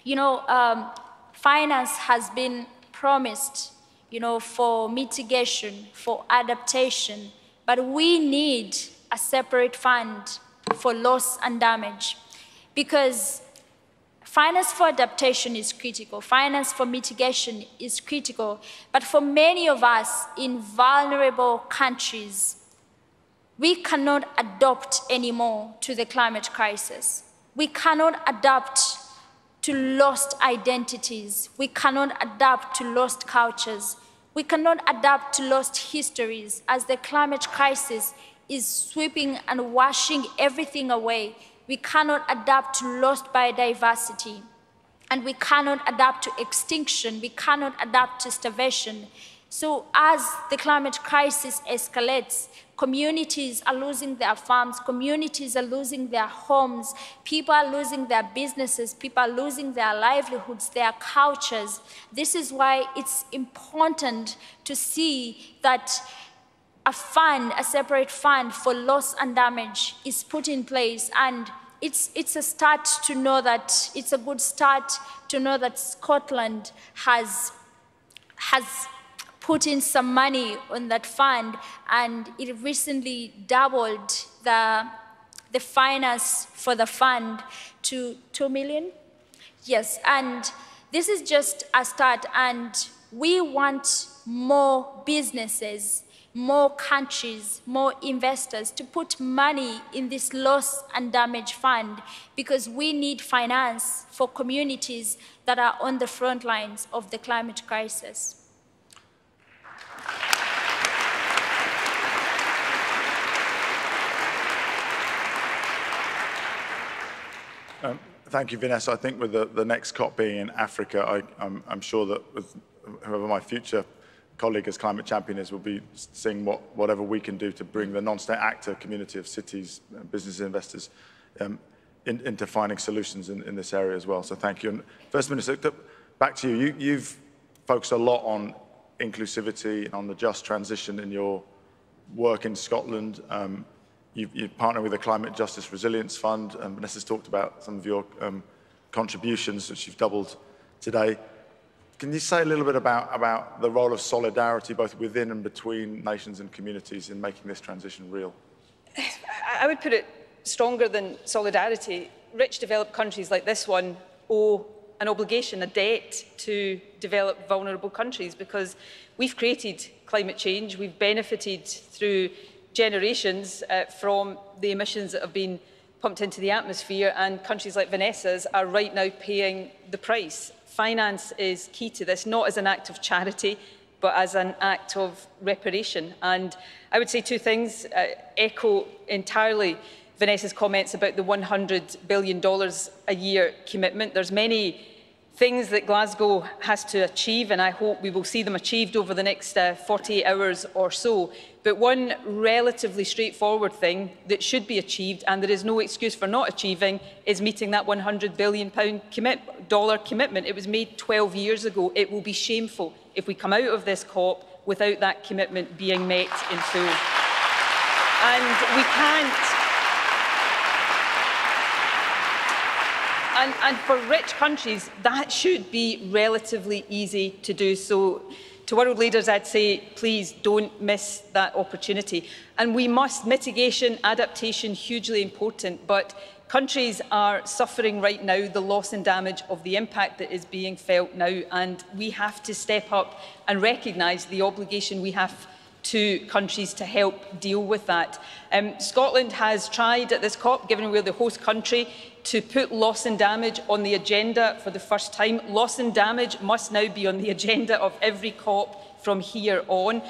you know, finance has been promised, you know, for mitigation, for adaptation, but we need a separate fund for loss and damage, because finance for adaptation is critical, finance for mitigation is critical, but for many of us in vulnerable countries, we cannot adapt anymore to the climate crisis. We cannot adapt to lost identities. We cannot adapt to lost cultures. We cannot adapt to lost histories as the climate crisis is sweeping and washing everything away. We cannot adapt to lost biodiversity, and we cannot adapt to extinction. We cannot adapt to starvation. So as the climate crisis escalates, communities are losing their farms, communities are losing their homes, people are losing their businesses, people are losing their livelihoods, their cultures. This is why it's important to see that a fund, a separate fund for loss and damage is put in place, and it's a start to know that, it's a good start to know that Scotland has put in some money on that fund, and it recently doubled the finance for the fund to 2 million. Yes, and this is just a start, and we want more businesses, more countries, more investors to put money in this loss and damage fund, because we need finance for communities that are on the front lines of the climate crisis. Thank you, Vanessa. I think with the next COP being in Africa, I'm sure that with whoever my future colleague as climate champion is, will be seeing whatever we can do to bring the non-state actor community of cities, business investors into finding solutions in this area as well. So thank you. And First Minister, back to you. You've focused a lot on inclusivity and on the just transition in your work in Scotland. You partner with the Climate Justice Resilience Fund. Vanessa's talked about some of your contributions, which you've doubled today. Can you say a little bit about the role of solidarity, both within and between nations and communities, in making this transition real? I would put it stronger than solidarity. Rich developed countries like this one owe an obligation, a debt to developed vulnerable countries, because we've created climate change, we've benefited through generations from the emissions that have been pumped into the atmosphere, and countries like Vanessa's are right now paying the price. Finance is key to this, not as an act of charity, but as an act of reparation. And I would say two things, echo entirely Vanessa's comments about the $100 billion a year commitment. There's many things that Glasgow has to achieve, and I hope we will see them achieved over the next 48 hours or so. But one relatively straightforward thing that should be achieved, and there is no excuse for not achieving, is meeting that $100 billion commitment. It was made 12 years ago. It will be shameful if we come out of this COP without that commitment being met in full. And we can't. And for rich countries, that should be relatively easy to do. So to world leaders, I'd say, please don't miss that opportunity. And we must, mitigation, adaptation, hugely important, but countries are suffering right now the loss and damage of the impact that is being felt now, and we have to step up and recognise the obligation we have to countries to help deal with that. Scotland has tried at this COP, given we're the host country, to put loss and damage on the agenda for the first time. Loss and damage must now be on the agenda of every COP from here on,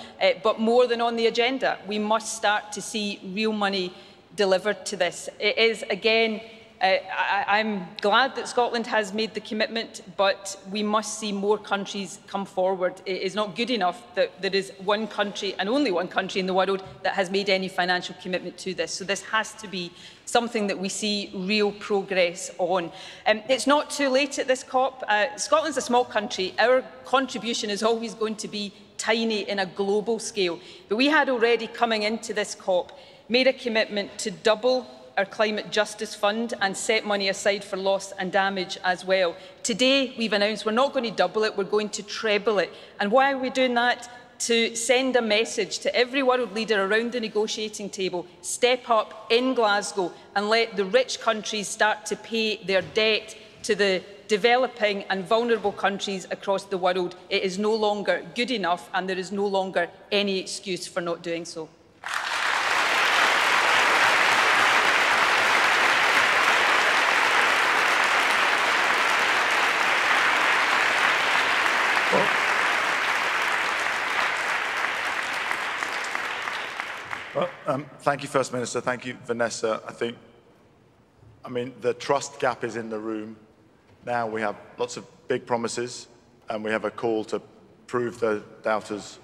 but more than on the agenda. We must start to see real money delivered to this. It is, again, I'm glad that Scotland has made the commitment, but we must see more countries come forward. It is not good enough that there is one country, and only one country in the world, that has made any financial commitment to this. So this has to be something that we see real progress on. It's not too late at this COP. Scotland's a small country. Our contribution is always going to be tiny in a global scale. But we had already, coming into this COP, made a commitment to double our Climate Justice Fund and set money aside for loss and damage as well. Today, we've announced we're not going to double it, we're going to treble it. And why are we doing that? To send a message to every world leader around the negotiating table: step up in Glasgow and let the rich countries start to pay their debt to the developing and vulnerable countries across the world. It is no longer good enough, and there is no longer any excuse for not doing so. Thank you, First Minister. Thank you, Vanessa. I mean, the trust gap is in the room. Now we have lots of big promises, and we have a call to prove the doubters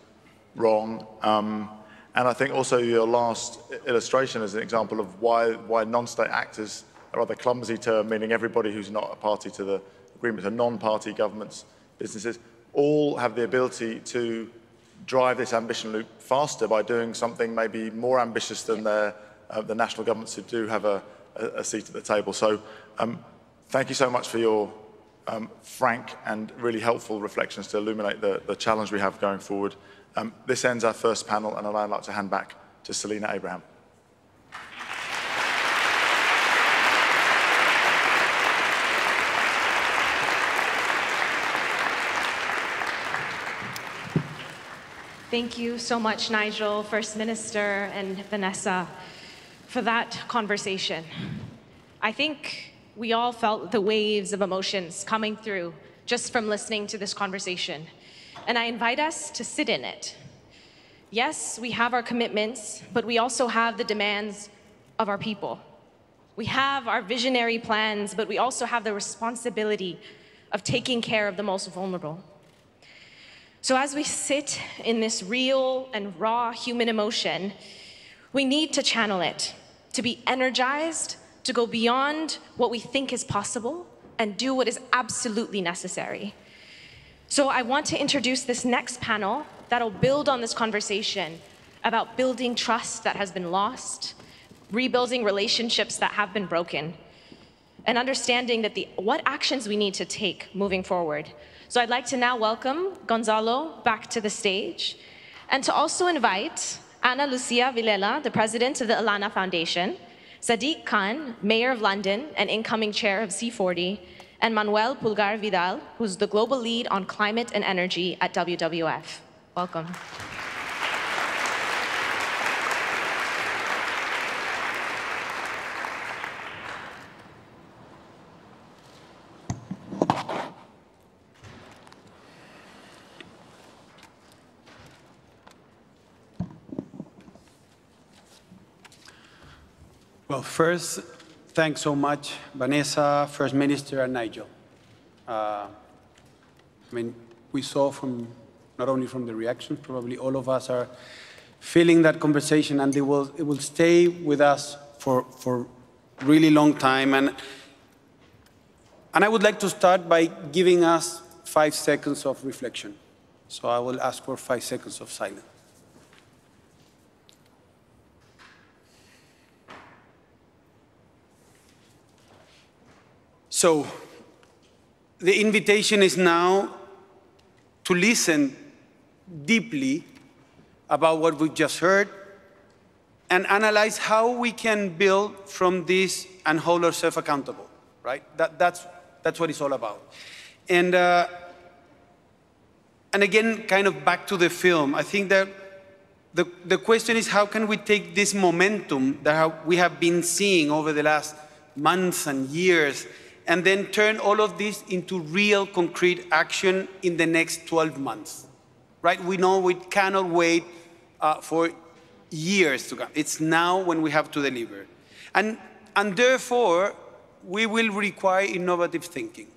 wrong. And I think also your last illustration is an example of why non-state actors, a rather clumsy term, meaning everybody who's not a party to the agreement, so non-party governments, businesses, all have the ability to drive this ambition loop faster by doing something maybe more ambitious than the national governments who do have a seat at the table. So thank you so much for your frank and really helpful reflections to illuminate the challenge we have going forward. This ends our first panel, and I'd like to hand back to Salina Abraham. Thank you so much, Nigel, First Minister, and Vanessa, for that conversation. I think we all felt the waves of emotions coming through just from listening to this conversation, and I invite us to sit in it. Yes, we have our commitments, but we also have the demands of our people. We have our visionary plans, but we also have the responsibility of taking care of the most vulnerable. So as we sit in this real and raw human emotion, we need to channel it, to be energized, to go beyond what we think is possible and do what is absolutely necessary. So I want to introduce this next panel that'll build on this conversation about building trust that has been lost, rebuilding relationships that have been broken, and understanding that what actions we need to take moving forward. So I'd like to now welcome Gonzalo back to the stage, and to also invite Ana Lucia Villela, the president of the Alana Foundation, Sadiq Khan, mayor of London and incoming chair of C40, and Manuel Pulgar-Vidal, who's the global lead on climate and energy at WWF. Welcome. Well, first, thanks so much, Vanessa, First Minister, and Nigel. I mean, we saw from, not only from the reactions, probably all of us are feeling that conversation, and it will stay with us for a really long time. And I would like to start by giving us 5 seconds of reflection. So I will ask for 5 seconds of silence. So the invitation is now to listen deeply about what we just heard and analyze how we can build from this and hold ourselves accountable, right? That's what it's all about. And again, kind of back to the film, I think that the question is, how can we take this momentum that we have been seeing over the last months and years and then turn all of this into real concrete action in the next 12 months, right? We know we cannot wait for years to come. It's now when we have to deliver. And therefore, we will require innovative thinking.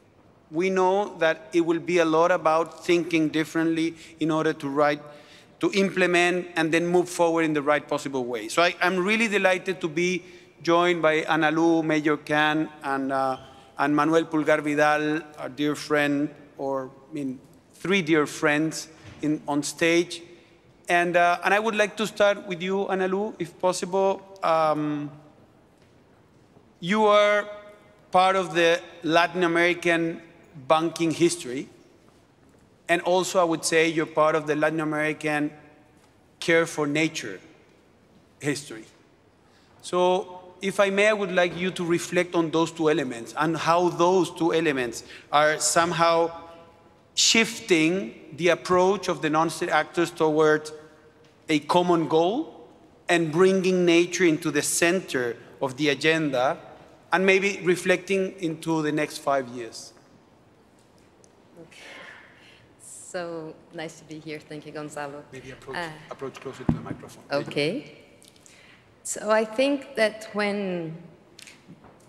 We know that it will be a lot about thinking differently in order to implement and then move forward in the right possible way. So I'm really delighted to be joined by Analu, Major Khan, and Manuel Pulgar-Vidal, our dear friend, or I mean, 3 dear friends on stage. And I would like to start with you, Analu, if possible. You are part of the Latin American banking history. And also, I would say you're part of the Latin American care for nature history. So, if I may, I would like you to reflect on those 2 elements and how those 2 elements are somehow shifting the approach of the non-state actors towards a common goal and bringing nature into the center of the agenda and maybe reflecting into the next 5 years. Okay. So nice to be here. Thank you, Gonzalo. Maybe approach closer to the microphone. Okay. So I think that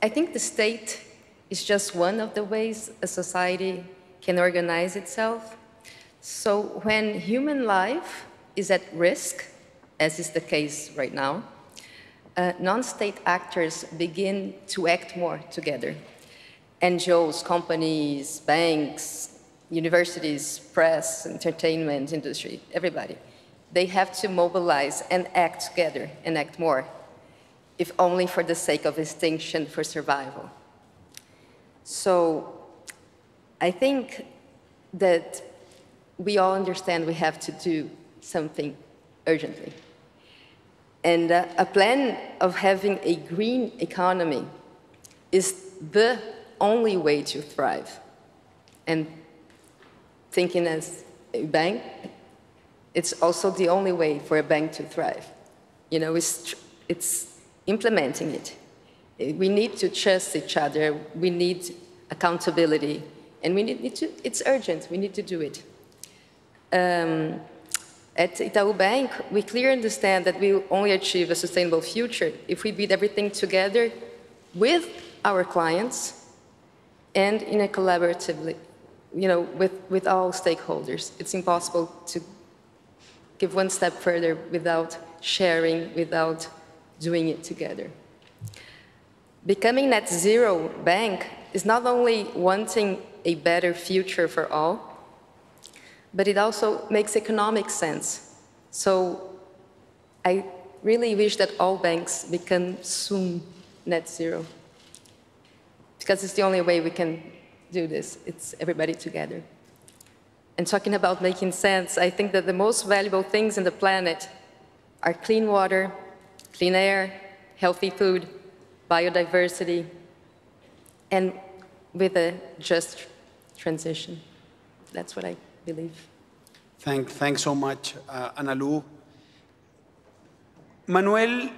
I think the state is just one of the ways a society can organize itself. So when human life is at risk, as is the case right now, non-state actors begin to act more together. NGOs, companies, banks, universities, press, entertainment industry, everybody. They have to mobilize and act together and act more, if only for the sake of extinction for survival. So I think that we all understand we have to do something urgently. And a plan of having a green economy is the only way to thrive. And thinking as a bank, it's also the only way for a bank to thrive. You know, it's implementing it. We need to trust each other. We need accountability. And it's urgent. We need to do it. At Itau Bank, we clearly understand that we will only achieve a sustainable future if we build everything together with our clients and in a collaboratively, you know, with all stakeholders. It's impossible to give one step further without sharing, without doing it together. Becoming net zero bank is not only wanting a better future for all, but it also makes economic sense. So I really wish that all banks become soon net zero, because it's the only way we can do this. It's everybody together. And talking about making sense, I think that the most valuable things in the planet are clean water, clean air, healthy food, biodiversity, and with a just transition. That's what I believe. Thanks so much, Analu. Manuel,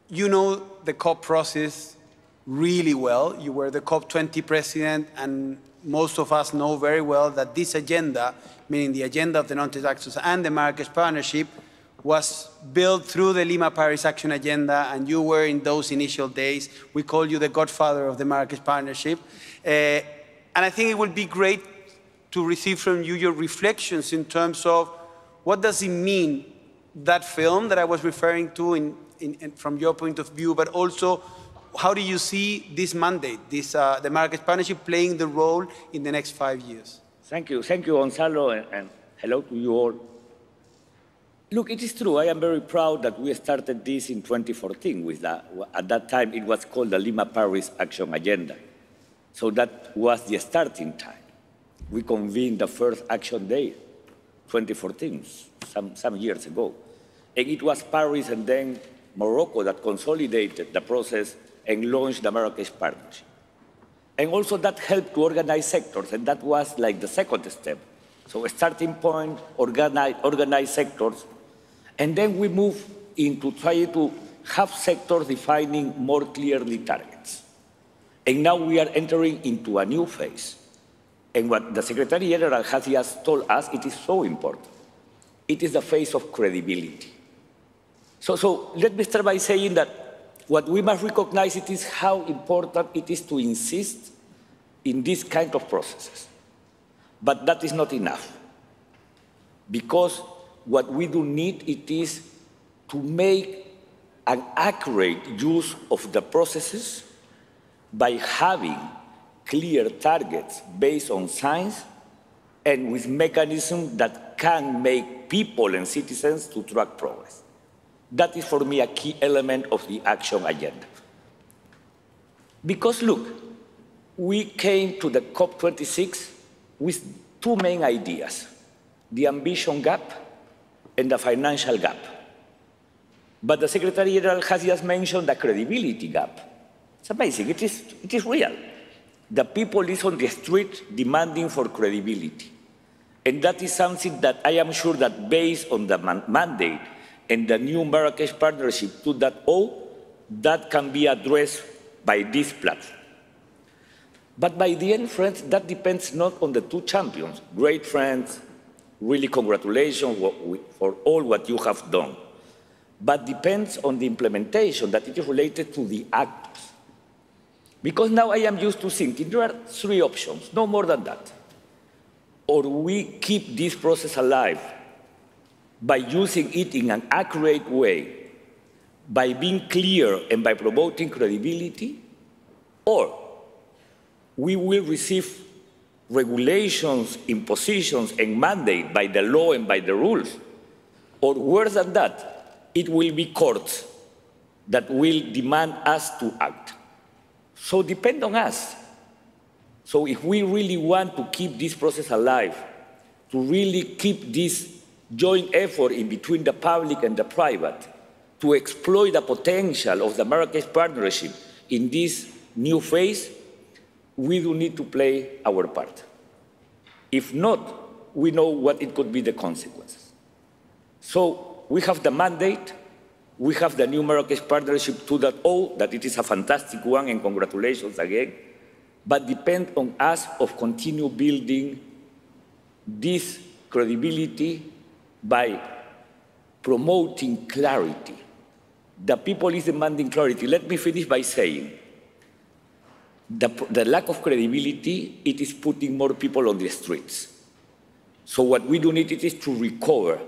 you know the COP process really well. You were the COP20 president, and most of us know very well that this agenda, meaning the agenda of the non-state actors and the Marrakesh Partnership, was built through the Lima Paris Action Agenda, and you were in those initial days. We call you the godfather of the Marrakesh Partnership. And I think it would be great to receive from you your reflections in terms of what does it mean, that film that I was referring to from your point of view, but also how do you see this mandate, the Marrakesh Partnership playing the role in the next 5 years? Thank you, Gonzalo, and hello to you all. Look, it is true, I am very proud that we started this in 2014 with that. At that time, it was called the Lima Paris Action Agenda. So that was the starting time. We convened the first action day, 2014, some years ago. And it was Paris and then Morocco that consolidated the process and launched the Marrakesh Partnership. And also that helped to organize sectors, and that was like the second step. So a starting point, organize sectors, and then we move into trying to have sectors defining more clearly targets. And now we are entering into a new phase. And what the Secretary General has just told us, it is so important. It is the phase of credibility. So let me start by saying that what we must recognize it is how important it is to insist in these kind of processes. But that is not enough. Because what we do need it is to make an accurate use of the processes by having clear targets based on science and with mechanisms that can make people and citizens to track progress. That is for me a key element of the action agenda. Because look, we came to the COP26 with two main ideas, the ambition gap and the financial gap. But the Secretary General has just mentioned the credibility gap. It's amazing, it is real. The people is on the street demanding for credibility. And that is something that I am sure that based on the mandate and the new Marrakesh Partnership 2.0, that can be addressed by this platform. But by the end, friends, that depends not on the two champions, great friends, really congratulations for all what you have done, but depends on the implementation, that it is related to the actors. Because now I am used to thinking there are three options, no more than that. Or we keep this process alive by using it in an accurate way, by being clear and by promoting credibility, or we will receive regulations, impositions, and mandate by the law and by the rules. Or worse than that, it will be courts that will demand us to act. So depend on us. So if we really want to keep this process alive, to really keep this joint effort in between the public and the private, to exploit the potential of the Marrakesh Partnership in this new phase, we do need to play our part. If not, we know what it could be the consequences. So we have the mandate, we have the new Marrakesh Partnership 2.0, that it is a fantastic one, and congratulations again, but depend on us of continue building this credibility by promoting clarity. The people is demanding clarity. Let me finish by saying, the lack of credibility, it is putting more people on the streets. So what we do need is to recover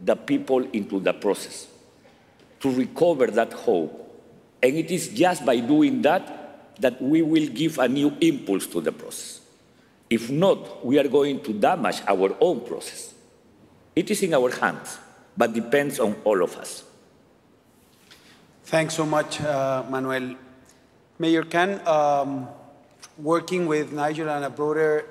the people into the process, to recover that hope. And it is just by doing that that we will give a new impulse to the process. If not, we are going to damage our own process. It is in our hands, but depends on all of us. Thanks so much, Manuel. Mayor Khan, working with Nigel and a broader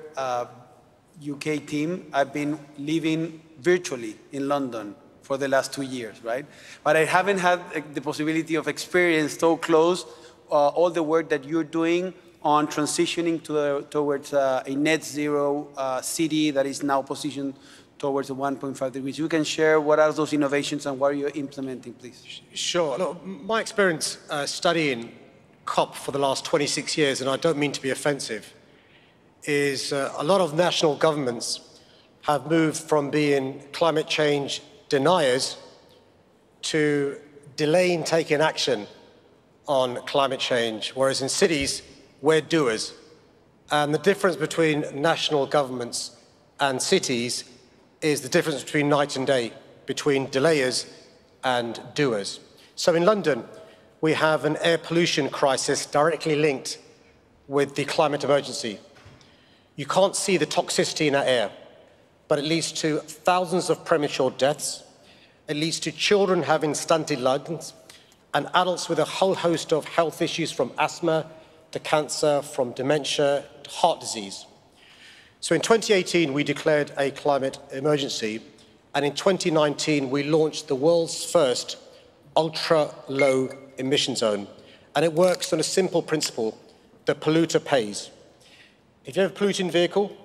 UK team, I've been living virtually in London for the last 2 years, right? But I haven't had the possibility of experience so close all the work that you're doing on transitioning towards a net zero city that is now positioned towards the 1.5 degrees. You can share what are those innovations and what are you implementing, please? Sure. Look, my experience studying COP for the last 26 years, and I don't mean to be offensive, is a lot of national governments have moved from being climate change deniers to delaying taking action on climate change, whereas in cities, we're doers. And the difference between national governments and cities is the difference between night and day, between delayers and doers. So in London, we have an air pollution crisis directly linked with the climate emergency. You can't see the toxicity in our air, but it leads to thousands of premature deaths. It leads to children having stunted lungs and adults with a whole host of health issues, from asthma to cancer, from dementia to heart disease. So in 2018, we declared a climate emergency, and in 2019, we launched the world's first ultra-low emission zone, and it works on a simple principle: the polluter pays. If you have a polluting vehicle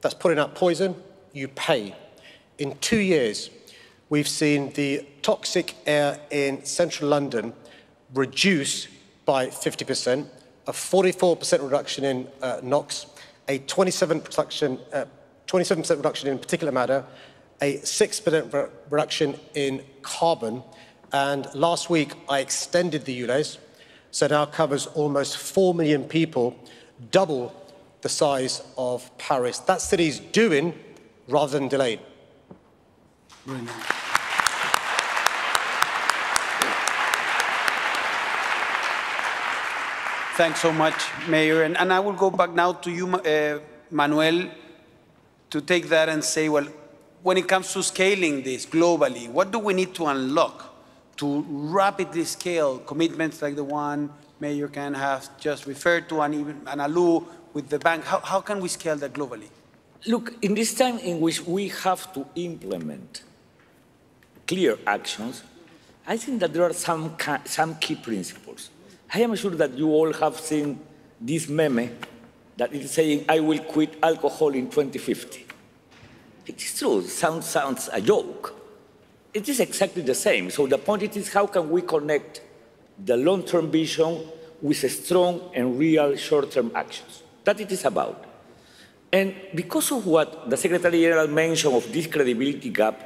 that's putting out poison, you pay. In 2 years, we've seen the toxic air in central London reduce by 50%, a 44% reduction in NOx, a 27% reduction in particulate matter, a 6% reduction in carbon. And last week, I extended the ULEZ, so it now covers almost 4 million people, double the size of Paris. That city's doing rather than delaying. Brilliant. Thanks so much, Mayor. And I will go back now to you, Manuel, to take that and say, well, when it comes to scaling this globally, what do we need to unlock to rapidly scale commitments like the one Mayor Khan has just referred to, and even Alu with the bank? How can we scale that globally? Look, in this time in which we have to implement clear actions, I think that there are some key principles. I am sure that you all have seen this meme that is saying, "I will quit alcohol in 2050. It is true, it sounds a joke. It is exactly the same. So the point is, how can we connect the long-term vision with strong and real short-term actions? That it is about. And because of what the Secretary General mentioned of this credibility gap,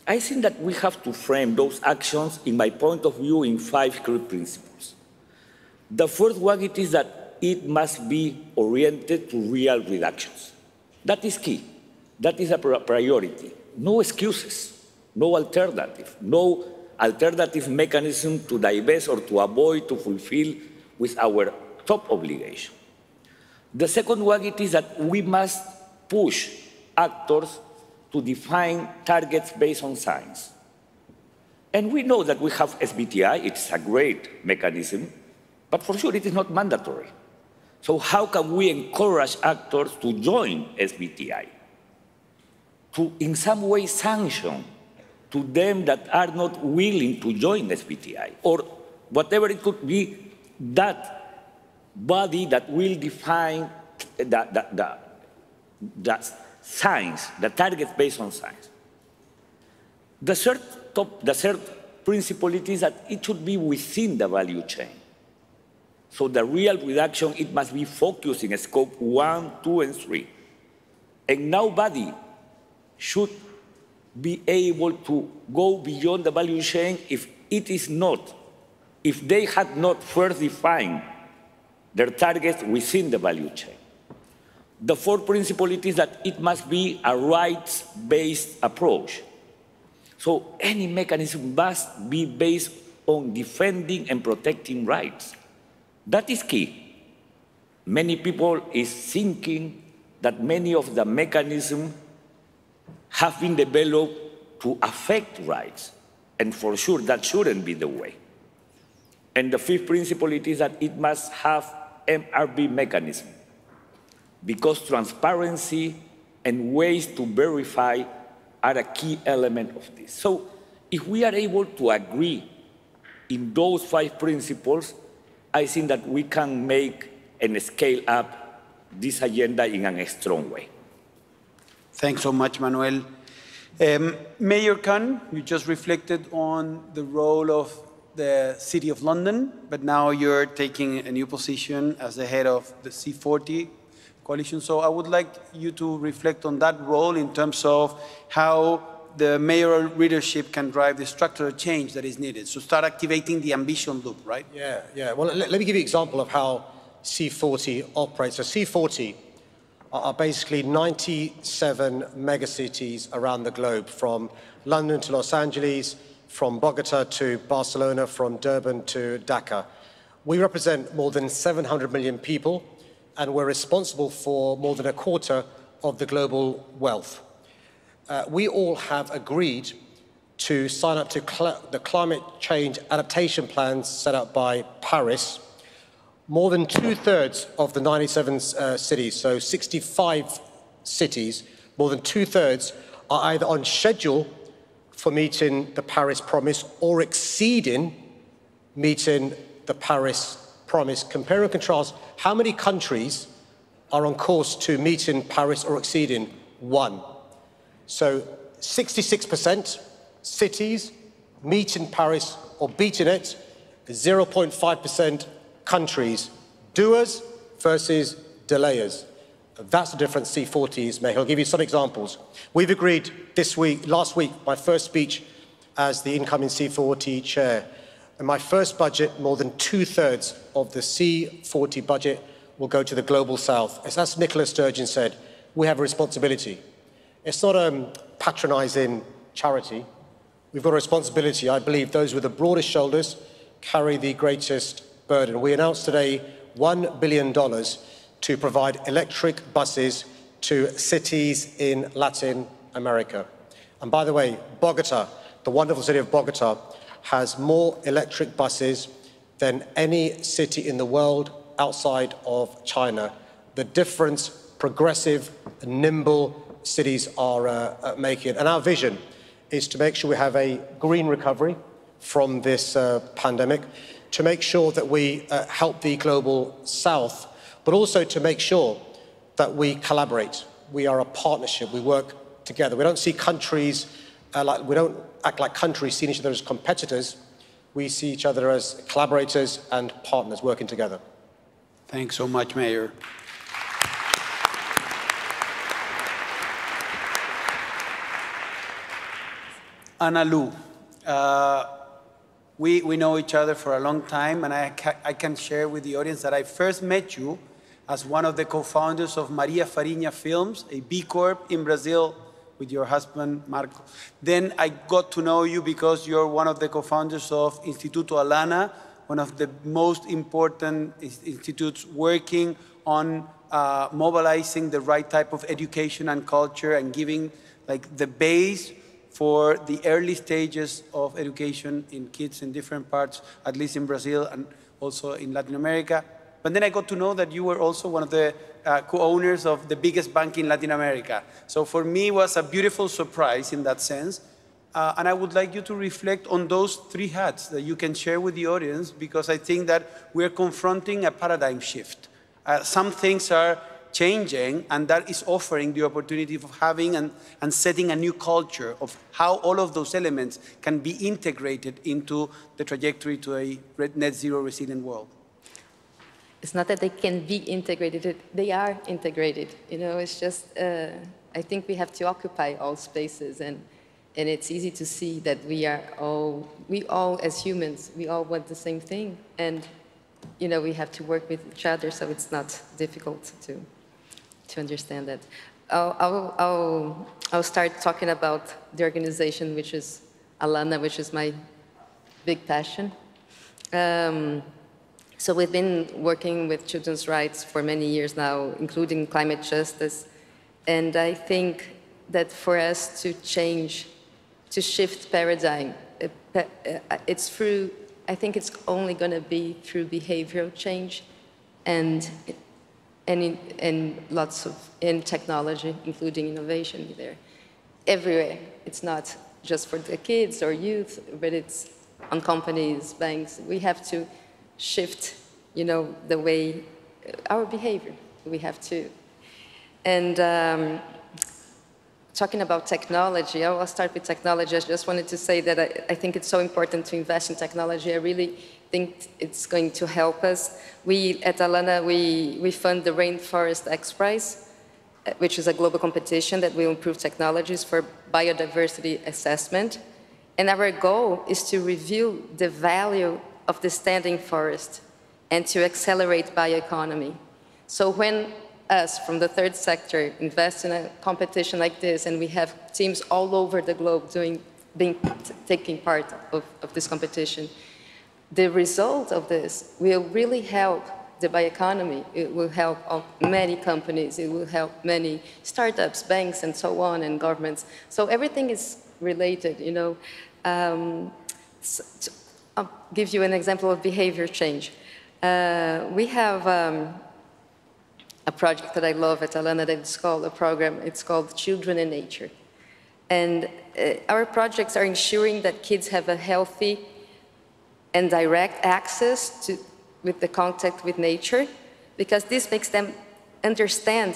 I think that we have to frame those actions, in my point of view, in 5 key principles. The first one is that it must be oriented to real reductions. That is key. That is a priority. No excuses, no alternative mechanism to divest or to avoid, to fulfill with our top obligation. The second one is that we must push actors to define targets based on science. And we know that we have SBTI, it's a great mechanism, but for sure it is not mandatory. So how can we encourage actors to join SBTI? To in some way sanction to them that are not willing to join SBTI, or whatever it could be, that body that will define the science, the targets based on science. The third principle is that it should be within the value chain. So the real reduction, it must be focused in scope 1, 2, and 3. And nobody should be able to go beyond the value chain if they had not first defined their targets within the value chain. The fourth principle is that it must be a rights-based approach. So any mechanism must be based on defending and protecting rights. That is key. Many people is thinking that many of the mechanisms have been developed to affect rights, and for sure that shouldn't be the way. And the fifth principle is that it must have MRB mechanism, because transparency and ways to verify are a key element of this. So if we are able to agree in those 5 principles, I think that we can make and scale up this agenda in a strong way. Thanks so much, Manuel. Mayor Khan, you just reflected on the role of the City of London, but now you're taking a new position as the head of the C40 coalition. So I would like you to reflect on that role in terms of how the mayoral leadership can drive the structural change that is needed. So start activating the ambition loop, right? Yeah. Well, let me give you an example of how C40 operates. So C40 are basically 97 megacities around the globe, from London to Los Angeles, from Bogota to Barcelona, from Durban to Dhaka. We represent more than 700 million people, and we're responsible for more than a quarter of the global wealth. We all have agreed to sign up to the climate change adaptation plans set out by Paris. More than 2/3 of the 97 cities, so 65 cities, more than 2/3 are either on schedule for meeting the Paris promise or exceeding meeting the Paris promise. Compare and contrast, how many countries are on course to meeting Paris or exceeding? 1. So 66% cities meeting Paris or beating it, 0.5% countries, doers versus delayers. That's the difference C40 is making. I'll give you some examples. We've agreed last week, my first speech as the incoming C40 chair. In my first budget, more than 2/3 of the C40 budget will go to the global south. As Nicola Sturgeon said, we have a responsibility. It's not a patronizing charity. We've got a responsibility. I believe those with the broadest shoulders carry the greatest burden. We announced today $1 billion to provide electric buses to cities in Latin America. And by the way, Bogota, the wonderful city of Bogota, has more electric buses than any city in the world outside of China. The difference progressive, nimble cities are making. And our vision is to make sure we have a green recovery from this pandemic, to make sure that we help the global south, but also to make sure that we collaborate. We are a partnership. We work together. We don't see countries we don't act like countries seeing each other as competitors. We see each other as collaborators and partners working together. Thanks so much, Mayor. Ana Lu, we know each other for a long time, and I can share with the audience that I first met you as one of the co-founders of Maria Farinha Films, a B Corp in Brazil with your husband, Marco. Then I got to know you because you're one of the co-founders of Instituto Alana, one of the most important institutes working on mobilizing the right type of education and culture and giving the base for the early stages of education in kids in different parts, at least in Brazil and also in Latin America. But then I got to know that you were also one of the co-owners of the biggest bank in Latin America. So for me, it was a beautiful surprise in that sense. And I would like you to reflect on those 3 hats that you can share with the audience, because I think that we're confronting a paradigm shift. Some things are changing, and that is offering the opportunity of having and setting a new culture of how all of those elements can be integrated into the trajectory to a net zero resilient world. It's not that they can be integrated, they are integrated. You know, it's just, I think we have to occupy all spaces, and it's easy to see that we all as humans, we all want the same thing. And, you know, we have to work with each other, so it's not difficult to understand that. I'll start talking about the organization, which is Alana, which is my big passion. So we've been working with children's rights for many years now, including climate justice. And I think that for us to change, to shift paradigm, it's through, I think it's only going to be through behavioral change and lots of, in technology, including innovation there. Everywhere. It's not just for the kids or youth, but it's on companies, banks. We have to shift, you know, the way, our behavior, we have to. And talking about technology, I'll start with technology. I just wanted to say that I think it's so important to invest in technology. I really think it's going to help us. We, at Alana, we fund the Rainforest X Prize, which is a global competition that will improve technologies for biodiversity assessment. And our goal is to review the value of the standing forest and to accelerate bioeconomy. So when us from the third sector invest in a competition like this, and we have teams all over the globe taking part of this competition, the result of this will really help the bioeconomy. It will help many companies, it will help many startups, banks, and so on, and governments. So everything is related, you know. I'll give you an example of behavior change. We have a project that I love at Alana that's called a program, it's called Children in Nature. And our projects are ensuring that kids have a healthy and direct access with the contact with nature, because this makes them understand,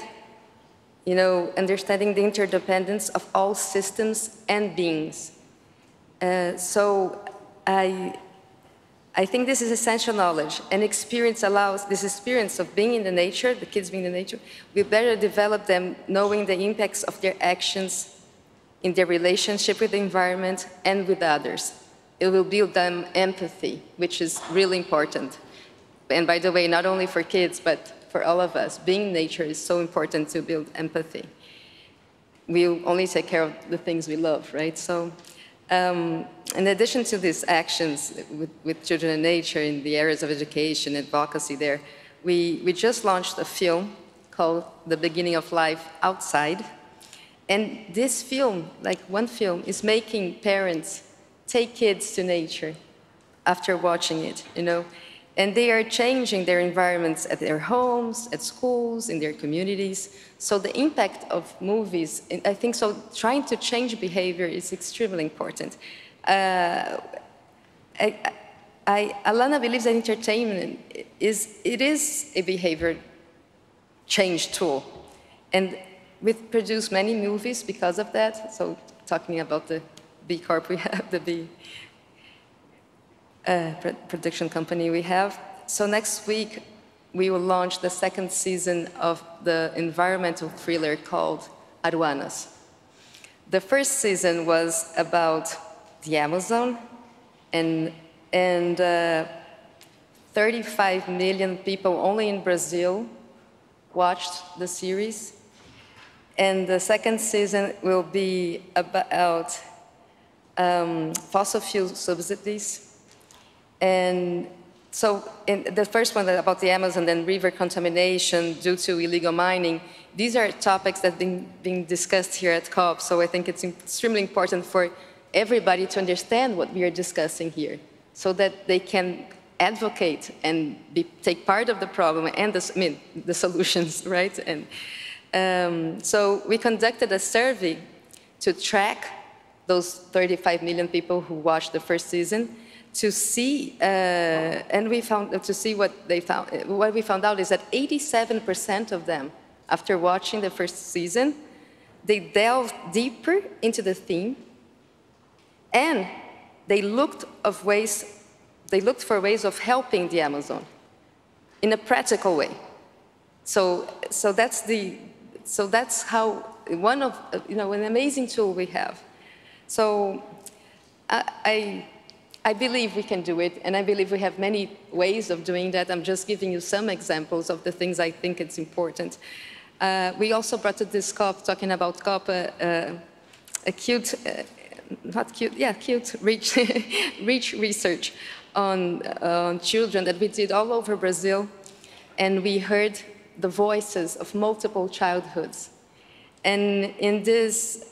you know, understanding the interdependence of all systems and beings. So I think this is essential knowledge, and experience allows, this experience of being in the nature, the kids being in the nature, we better develop them knowing the impacts of their actions in their relationship with the environment and with others. It will build them empathy, which is really important. And by the way, not only for kids, but for all of us, being in nature is so important to build empathy. We'll only take care of the things we love, right? So, in addition to these actions with children and nature in the areas of education, advocacy there, we just launched a film called The Beginning of Life Outside. And this film, like one film, is making parents take kids to nature after watching it, you know. And they are changing their environments at their homes, at schools, in their communities. So the impact of movies, I think so, trying to change behavior is extremely important. Alana believes that entertainment is a behavior change tool. And we've produced many movies because of that. So talking about the B Corp we have, the B production company we have. So next week, we will launch the second season of the environmental thriller called Aruanas. The first season was about the Amazon, and 35 million people only in Brazil watched the series. And the second season will be about fossil fuel subsidies. And so in the first one about the Amazon and river contamination due to illegal mining, these are topics that have been discussed here at COP, so I think it's extremely important for everybody to understand what we are discussing here, so that they can advocate and take part of the problem and the solutions, right? And so we conducted a survey to track those 35 million people who watched the first season, to see, and we found to see what they found. What we found out is that 87% of them, after watching the first season, they delved deeper into the theme, and they looked for ways of helping the Amazon in a practical way. So that's how one of an amazing tool we have. So I believe we can do it, and I believe we have many ways of doing that. I'm just giving you some examples of the things I think it's important. We also brought to this COP, talking about COP, a cute, rich research on children that we did all over Brazil, and we heard the voices of multiple childhoods. And in this,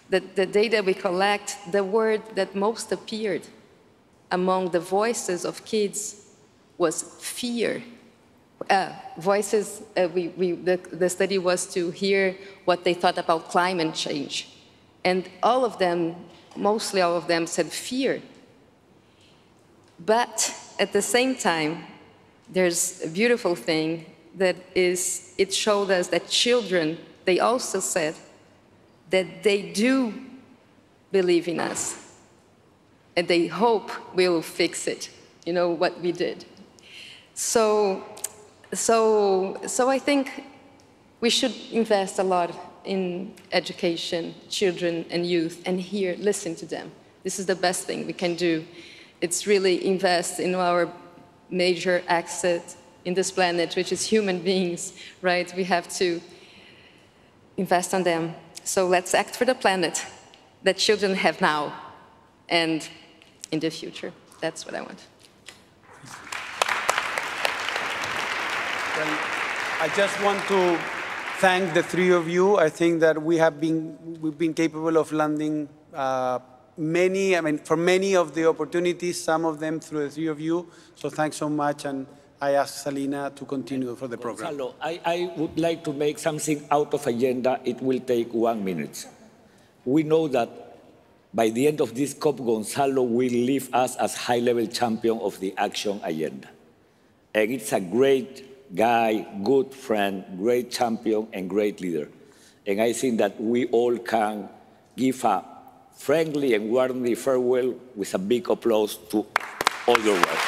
the data we collect, the word that most appeared among the voices of kids was fear. The study was to hear what they thought about climate change. And all of them, mostly all of them, said fear. But at the same time, there's a beautiful thing that is, it showed us that children, they also said that they do believe in us, and they hope we'll fix it, you know, what we did. So I think We should invest a lot in education, children and youth, and here, listen to them. This is the best thing we can do. It's really invest in our major asset in this planet, which is human beings, right? We have to invest on them. So let's act for the planet that children have now and in the future. That's what I want. Well, I just want to thank the three of you. I think that we've been capable of landing for many of the opportunities, some of them through the three of you. So thanks so much, and I ask Salina to continue for the program. Gonzalo, I would like to make something out of agenda. It will take 1 minute. We know that by the end of this COP, Gonzalo will leave us as high-level champion of the action agenda. And it's a great guy, good friend, great champion, and great leader. And I think that we all can give a friendly and warmly farewell with a big applause to all your work.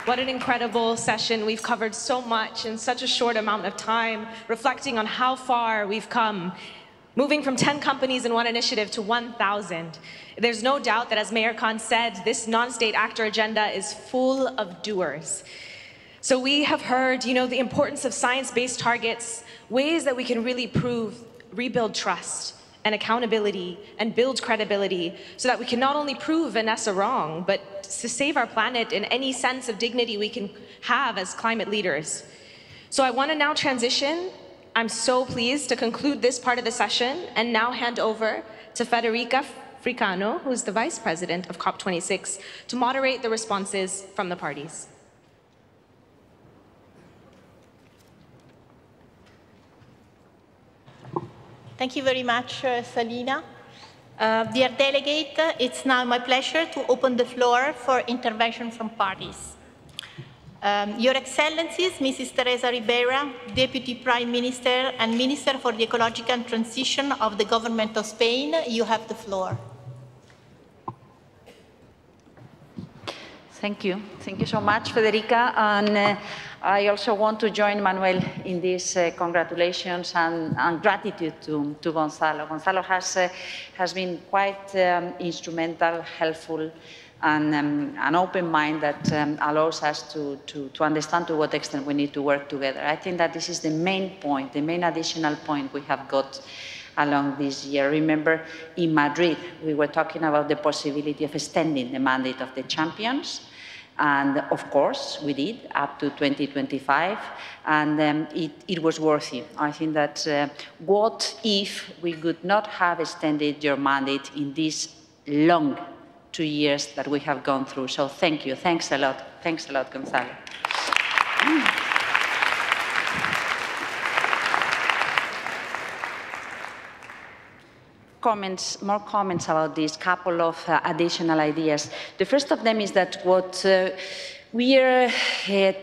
What an incredible session. We've covered so much in such a short amount of time, reflecting on how far we've come, moving from 10 companies in one initiative to 1,000. There's no doubt that, as Mayor Khan said, this non-state actor agenda is full of doers. So we have heard, the importance of science-based targets, ways that we can really rebuild trust and accountability and build credibility so that we can not only prove Vanessa wrong, but to save our planet in any sense of dignity we can have as climate leaders. So I want to now transition. I'm so pleased to conclude this part of the session and now hand over to Federica Fricano, who's the Vice President of COP26, to moderate the responses from the parties. Thank you very much, Salina. Dear delegate, it's now my pleasure to open the floor for intervention from parties. Your Excellencies, Mrs. Teresa Ribera, Deputy Prime Minister and Minister for the Ecological Transition of the Government of Spain, you have the floor. Thank you. Thank you so much, Federica. And I also want to join Manuel in these congratulations and gratitude to Gonzalo. Gonzalo has been quite instrumental, helpful, and an open mind that allows us to understand to what extent we need to work together. I think that this is the main point, the main additional point we have got along this year. Remember, in Madrid, we were talking about the possibility of extending the mandate of the champions. And of course, we did up to 2025, and it was worthy. I think that what if we could not have extended your mandate in these long 2 years that we have gone through? So thank you. Thanks a lot. Thanks a lot, Gonzalo. More comments about this, couple of additional ideas. The first of them is that what we are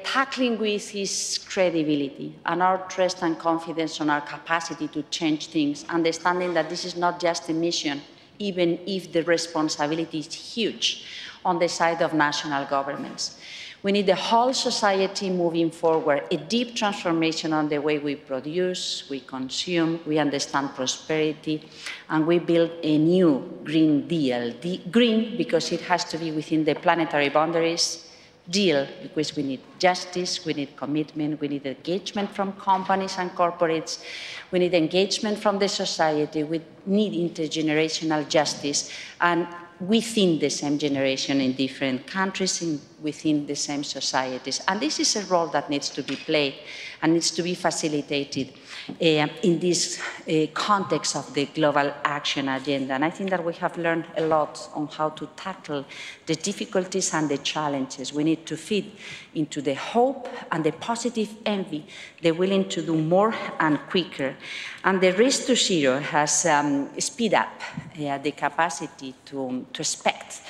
tackling with is credibility and our trust and confidence on our capacity to change things, understanding that this is not just a mission, even if the responsibility is huge on the side of national governments. We need the whole society moving forward, a deep transformation on the way we produce, we consume, we understand prosperity, and we build a new Green Deal. Green, because it has to be within the planetary boundaries. Deal, because we need justice, we need commitment, we need engagement from companies and corporates, we need engagement from the society, we need intergenerational justice, and within the same generation in different countries, in within the same societies. And this is a role that needs to be played and needs to be facilitated in this context of the global action agenda. And I think that we have learned a lot on how to tackle the difficulties and the challenges. We need to feed into the hope and the positive envy, the willing to do more and quicker. And the Race to Zero has speed up the capacity to expect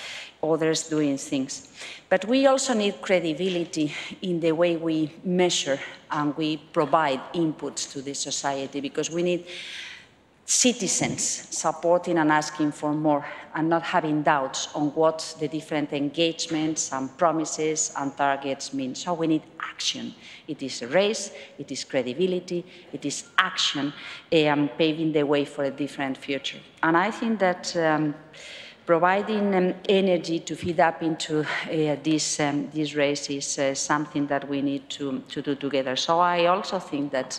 others doing things. But we also need credibility in the way we measure and we provide inputs to the society, because we need citizens supporting and asking for more and not having doubts on what the different engagements and promises and targets mean. So we need action. It is a race, it is credibility, it is action, paving the way for a different future. And I think that providing energy to feed up into this race is something that we need to do together. So I also think that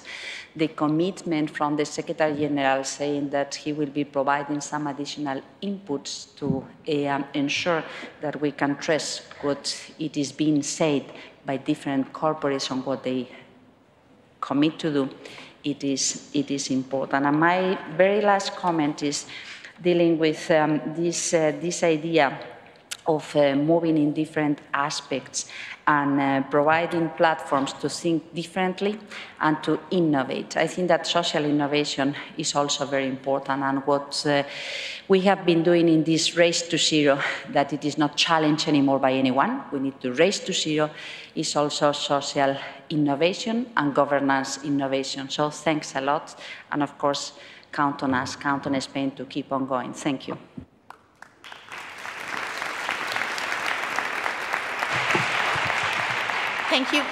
the commitment from the Secretary General saying that he will be providing some additional inputs to ensure that we can trust what it is being said by different corporates on what they commit to do, it is important. And my very last comment is dealing with this idea of moving in different aspects and providing platforms to think differently and to innovate. I think that social innovation is also very important, and what we have been doing in this Race to Zero, that it is not challenged anymore by anyone. We need to race to zero, is also social innovation and governance innovation. So thanks a lot, and of course, count on us, count on Spain to keep on going. Thank you. Thank you.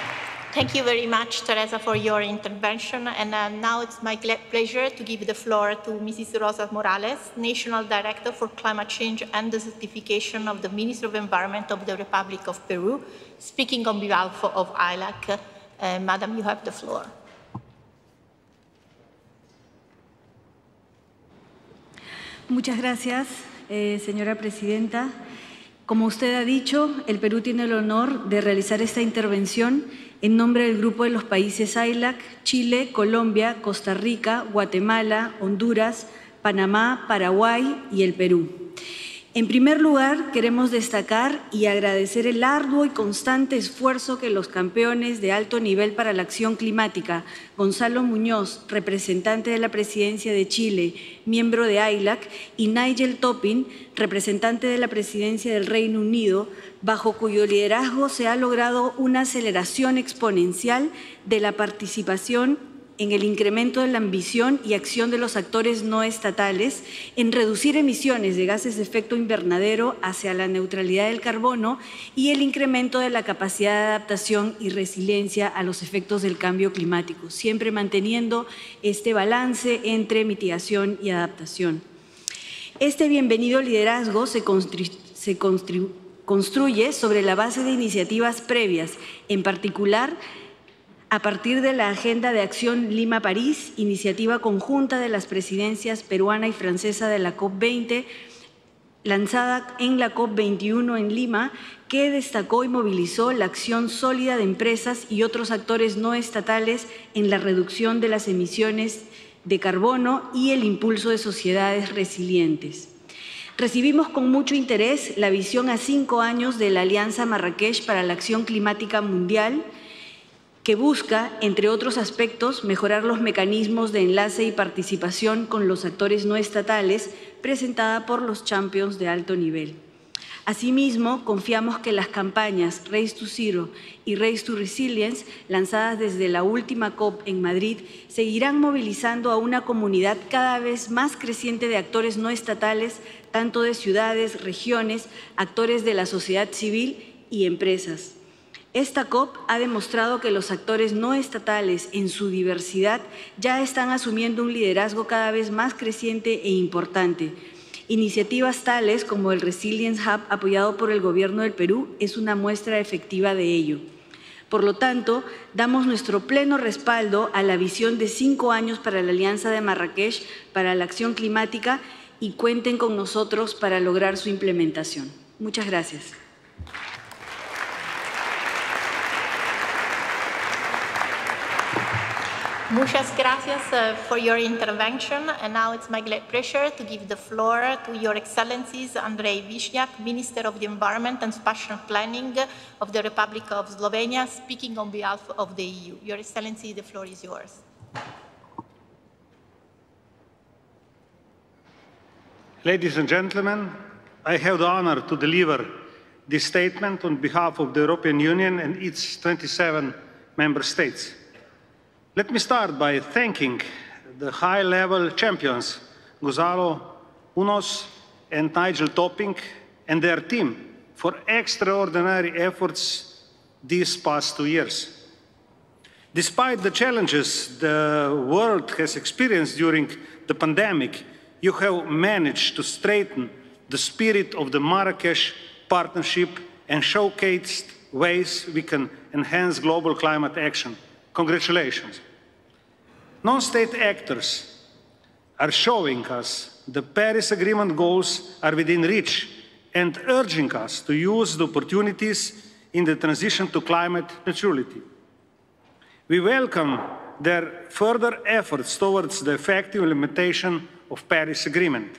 Thank you very much, Teresa, for your intervention. And now it's my pleasure to give the floor to Mrs. Rosa Morales, National Director for Climate Change and the Certification of the Ministry of Environment of the Republic of Peru, speaking on behalf of ILAC. Madam, you have the floor. Muchas gracias, señora presidenta. Como usted ha dicho, el Perú tiene el honor de realizar esta intervención en nombre del grupo de los países ILAC, Chile, Colombia, Costa Rica, Guatemala, Honduras, Panamá, Paraguay y el Perú. En primer lugar, queremos destacar y agradecer el arduo y constante esfuerzo que los campeones de alto nivel para la acción climática, Gonzalo Muñoz, representante de la Presidencia de Chile, miembro de ILAC, y Nigel, representante de la Presidencia del Reino Unido, bajo cuyo liderazgo se ha logrado una aceleración exponencial de la participación en el incremento de la ambición y acción de los actores no estatales en reducir emisiones de gases de efecto invernadero hacia la neutralidad del carbono y el incremento de la capacidad de adaptación y resiliencia a los efectos del cambio climático, siempre manteniendo este balance entre mitigación y adaptación. Este bienvenido liderazgo se construye sobre la base de iniciativas previas, en particular a partir de la Agenda de Acción Lima-París, iniciativa conjunta de las presidencias peruana y francesa de la COP20, lanzada en la COP21 en Lima, que destacó y movilizó la acción sólida de empresas y otros actores no estatales en la reducción de las emisiones de carbono y el impulso de sociedades resilientes. Recibimos con mucho interés la visión a 5 años de la Alianza Marrakech para la Acción Climática Mundial, que busca, entre otros aspectos, mejorar los mecanismos de enlace y participación con los actores no estatales, presentada por los champions de alto nivel. Asimismo, confiamos que las campañas Race to Zero y Race to Resilience, lanzadas desde la última COP en Madrid, seguirán movilizando a una comunidad cada vez más creciente de actores no estatales, tanto de ciudades, regiones, actores de la sociedad civil y empresas. Esta COP ha demostrado que los actores no estatales en su diversidad ya están asumiendo un liderazgo cada vez más creciente e importante. Iniciativas tales como el Resilience Hub apoyado por el Gobierno del Perú es una muestra efectiva de ello. Por lo tanto, damos nuestro pleno respaldo a la visión de 5 años para la Alianza de Marrakech para la Acción Climática y cuenten con nosotros para lograr su implementación. Muchas gracias. Muchas gracias for your intervention. And now it's my great pleasure to give the floor to Your Excellencies Andrej Vizjak, Minister of the Environment and Spatial Planning of the Republic of Slovenia, speaking on behalf of the EU. Your Excellency, the floor is yours. Ladies and gentlemen, I have the honor to deliver this statement on behalf of the European Union and its 27 member states. Let me start by thanking the high-level champions, Gonzalo, Muñoz, and Nigel and their team for extraordinary efforts these past 2 years. Despite the challenges the world has experienced during the pandemic, you have managed to strengthen the spirit of the Marrakesh Partnership and showcased ways we can enhance global climate action. Congratulations. Non-state actors are showing us the Paris Agreement goals are within reach and urging us to use the opportunities in the transition to climate neutrality. We welcome their further efforts towards the effective implementation of Paris Agreement.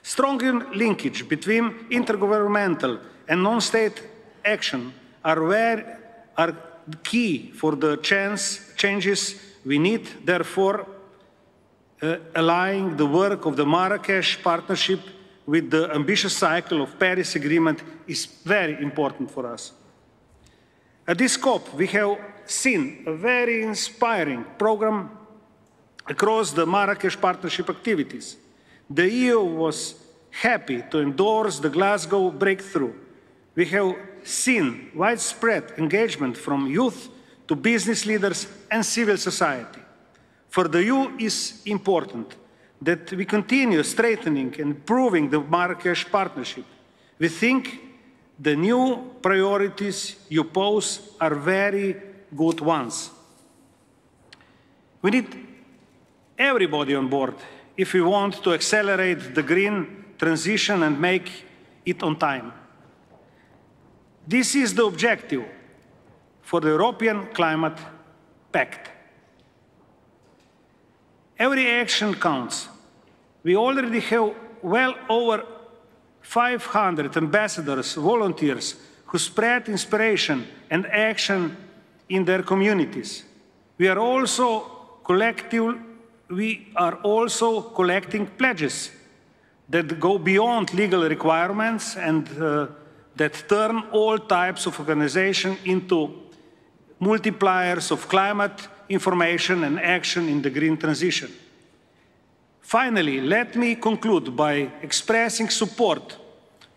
Strong linkage between intergovernmental and non-state action are key for the changes we need. Therefore, aligning the work of the Marrakesh Partnership with the ambitious cycle of Paris Agreement is very important for us. At this COP, we have seen a very inspiring program across the Marrakesh Partnership activities. The EU was happy to endorse the Glasgow breakthrough. We have seen widespread engagement from youth to business leaders and civil society. For the EU, it is important that we continue strengthening and improving the Marrakesh Partnership. We think the new priorities you pose are very good ones. We need everybody on board if we want to accelerate the green transition and make it on time. This is the objective for the European Climate Pact. Every action counts. We already have well over 500 ambassadors, volunteers, who spread inspiration and action in their communities. We are also collecting pledges that go beyond legal requirements and that turn all types of organization into multipliers of climate information and action in the green transition. Finally, let me conclude by expressing support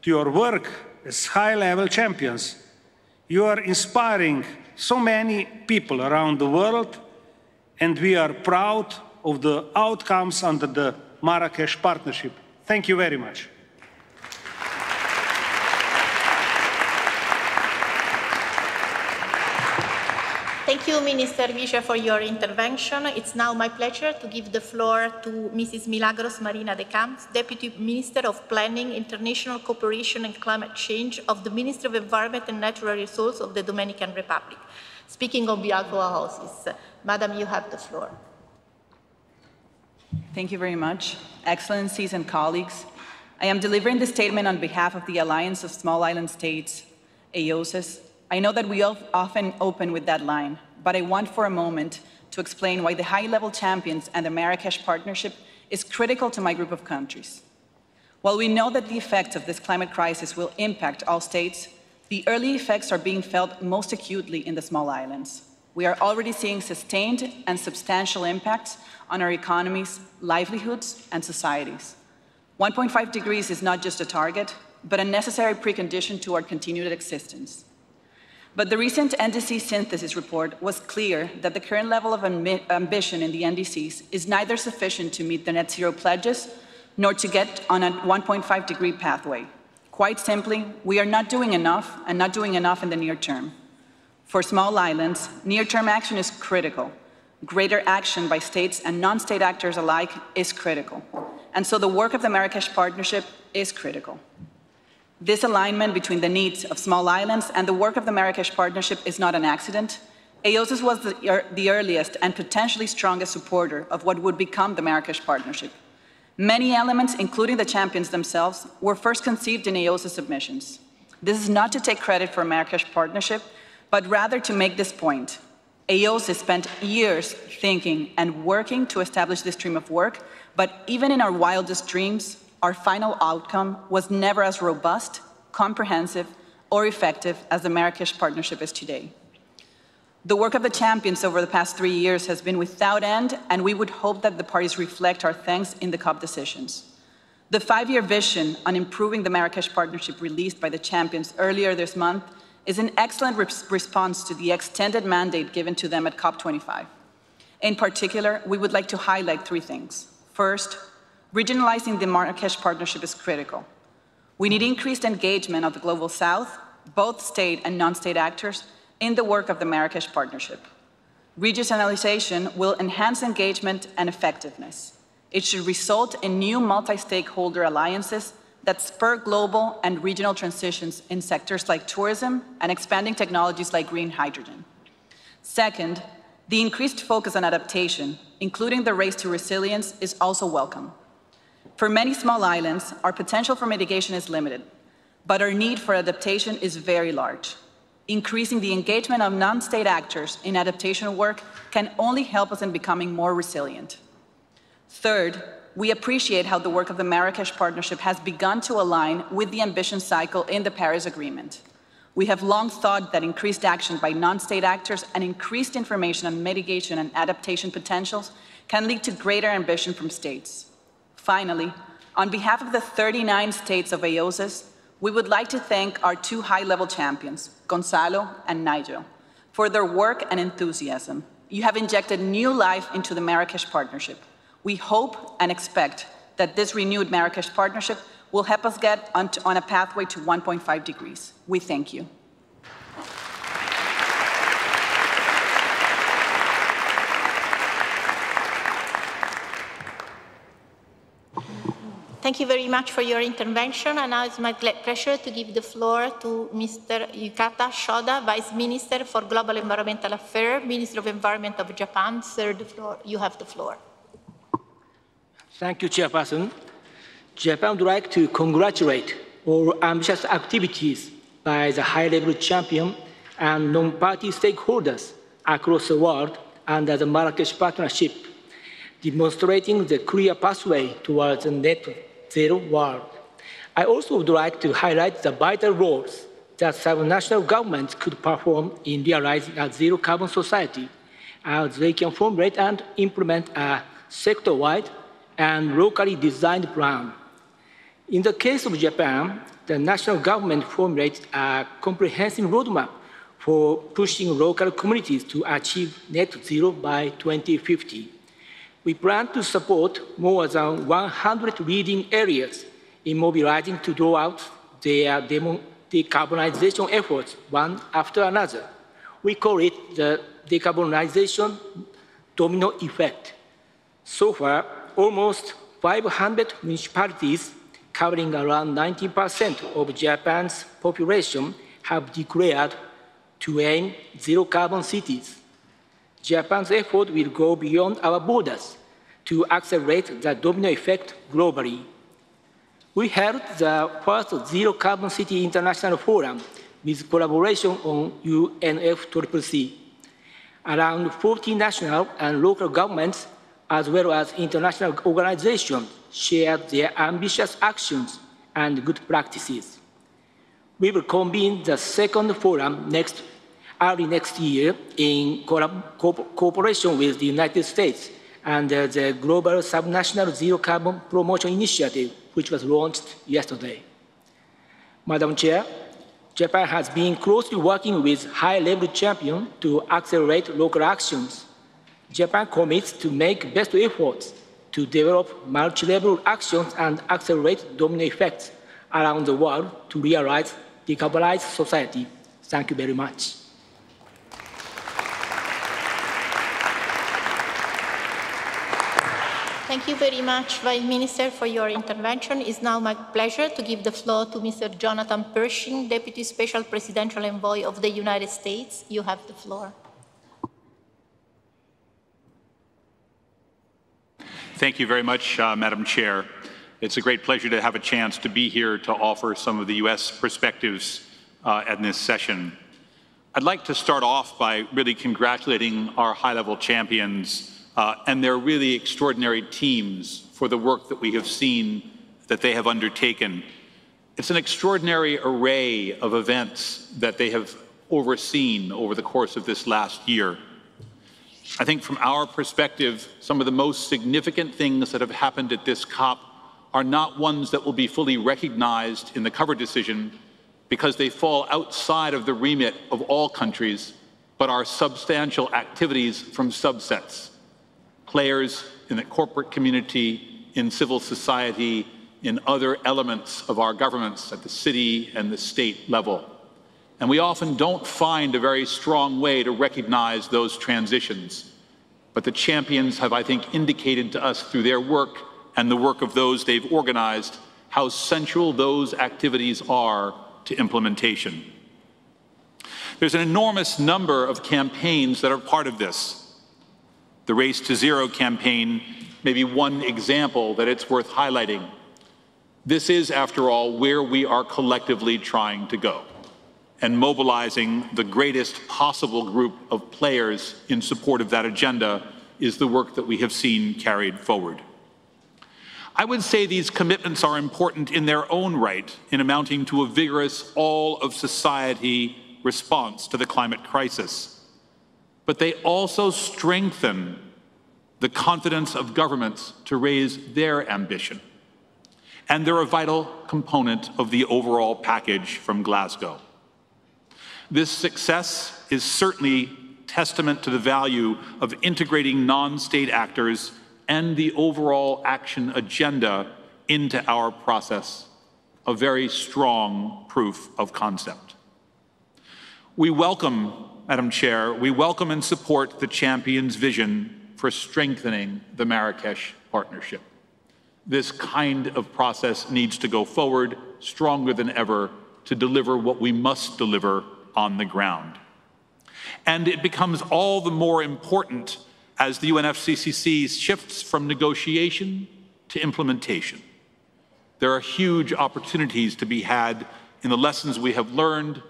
to your work as high-level champions. You are inspiring so many people around the world, and we are proud of the outcomes under the Marrakesh Partnership. Thank you very much. Thank you, Minister Vizjak, for your intervention. It's now my pleasure to give the floor to Mrs. Milagros Marina de Camps, Deputy Minister of Planning, International Cooperation and Climate Change of the Ministry of Environment and Natural Resources of the Dominican Republic. Speaking on behalf of our houses. Madam, you have the floor. Thank you very much. Excellencies and colleagues, I am delivering this statement on behalf of the Alliance of Small Island States, AOSIS. I know that we often open with that line, but I want for a moment to explain why the high-level champions and the Marrakesh Partnership is critical to my group of countries. While we know that the effects of this climate crisis will impact all states, the early effects are being felt most acutely in the small islands. We are already seeing sustained and substantial impacts on our economies, livelihoods, and societies. 1.5 degrees is not just a target, but a necessary precondition to our continued existence. But the recent NDC synthesis report was clear that the current level of ambition in the NDCs is neither sufficient to meet the net zero pledges, nor to get on a 1.5 degree pathway. Quite simply, we are not doing enough, and not doing enough in the near term. For small islands, near-term action is critical. Greater action by states and non-state actors alike is critical. And so the work of the Marrakesh Partnership is critical. This alignment between the needs of small islands and the work of the Marrakesh Partnership is not an accident. AOSIS was the earliest and potentially strongest supporter of what would become the Marrakesh Partnership. Many elements, including the champions themselves, were first conceived in AOSIS submissions. This is not to take credit for Marrakesh Partnership, but rather to make this point. AOSIS spent years thinking and working to establish this stream of work, but even in our wildest dreams, our final outcome was never as robust, comprehensive, or effective as the Marrakesh Partnership is today. The work of the champions over the past 3 years has been without end, and we would hope that the parties reflect our thanks in the COP decisions. The 5-year vision on improving the Marrakesh Partnership released by the champions earlier this month is an excellent response to the extended mandate given to them at COP25. In particular, we would like to highlight 3 things. First, regionalizing the Marrakesh Partnership is critical. We need increased engagement of the Global South, both state and non-state actors, in the work of the Marrakesh Partnership. Regionalization will enhance engagement and effectiveness. It should result in new multi-stakeholder alliances that spur global and regional transitions in sectors like tourism and expanding technologies like green hydrogen. Second, the increased focus on adaptation, including the race to resilience, is also welcome. For many small islands, our potential for mitigation is limited, but our need for adaptation is very large. Increasing the engagement of non-state actors in adaptation work can only help us in becoming more resilient. Third, we appreciate how the work of the Marrakesh Partnership has begun to align with the ambition cycle in the Paris Agreement. We have long thought that increased action by non-state actors and increased information on mitigation and adaptation potentials can lead to greater ambition from states. Finally, on behalf of the 39 states of AOSIS, we would like to thank our 2 high-level champions, Gonzalo and Nigel, for their work and enthusiasm. You have injected new life into the Marrakesh Partnership. We hope and expect that this renewed Marrakesh Partnership will help us get on a pathway to 1.5 degrees. We thank you. Thank you very much for your intervention, and now it's my pleasure to give the floor to Mr. Yukata Shoda, Vice Minister for Global Environmental Affairs, Minister of Environment of Japan. Sir, you have the floor. Thank you, Chairperson. Japan would like to congratulate all ambitious activities by the high-level champion and non-party stakeholders across the world under the Marrakesh Partnership, demonstrating the clear pathway towards a net zero world. I also would like to highlight the vital roles that subnational governments could perform in realizing a zero-carbon society, as they can formulate and implement a sector-wide and locally designed plan. In the case of Japan, the national government formulated a comprehensive roadmap for pushing local communities to achieve net zero by 2050. We plan to support more than 100 leading areas in mobilizing to draw out their decarbonization efforts one after another. We call it the decarbonization domino effect. So far, almost 500 municipalities covering around 90% of Japan's population have declared to aim zero-carbon cities. Japan's effort will go beyond our borders to accelerate the domino effect globally. We held the first Zero-Carbon City International Forum with collaboration on UNFCCC. Around 40 national and local governments, as well as international organizations, shared their ambitious actions and good practices. We will convene the second forum early next year in cooperation with the United States and the Global Subnational Zero Carbon Promotion Initiative, which was launched yesterday. Madam Chair, Japan has been closely working with high-level champions to accelerate local actions. Japan commits to make best efforts to develop multi-level actions and accelerate domino effects around the world to realize decarbonized society. Thank you very much. Thank you very much, Vice Minister, for your intervention. It's now my pleasure to give the floor to Mr. Jonathan Pershing, Deputy Special Presidential Envoy of the United States. You have the floor. Thank you very much, Madam Chair. It's a great pleasure to have a chance to be here to offer some of the U.S. perspectives at this session. I'd like to start off by really congratulating our high-level champions and their really extraordinary teams for the work that we have seen that they have undertaken. It's an extraordinary array of events that they have overseen over the course of this last year. I think from our perspective, some of the most significant things that have happened at this COP are not ones that will be fully recognized in the cover decision because they fall outside of the remit of all countries, but are substantial activities from subsets. Players in the corporate community, in civil society, in other elements of our governments at the city and the state level. And we often don't find a very strong way to recognize those transitions. But the champions have, I think, indicated to us through their work and the work of those they've organized how central those activities are to implementation. There's an enormous number of campaigns that are part of this. The Race to Zero campaign may be one example that it's worth highlighting. This is, after all, where we are collectively trying to go. And mobilizing the greatest possible group of players in support of that agenda is the work that we have seen carried forward. I would say these commitments are important in their own right in amounting to a vigorous all-of-society response to the climate crisis. But they also strengthen the confidence of governments to raise their ambition. And they're a vital component of the overall package from Glasgow. This success is certainly testament to the value of integrating non-state actors and the overall action agenda into our process, a very strong proof of concept. We welcome, Madam Chair, we welcome and support the champion's vision for strengthening the Marrakesh Partnership. This kind of process needs to go forward stronger than ever to deliver what we must deliver on the ground. And it becomes all the more important as the UNFCCC shifts from negotiation to implementation. There are huge opportunities to be had in the lessons we have learned,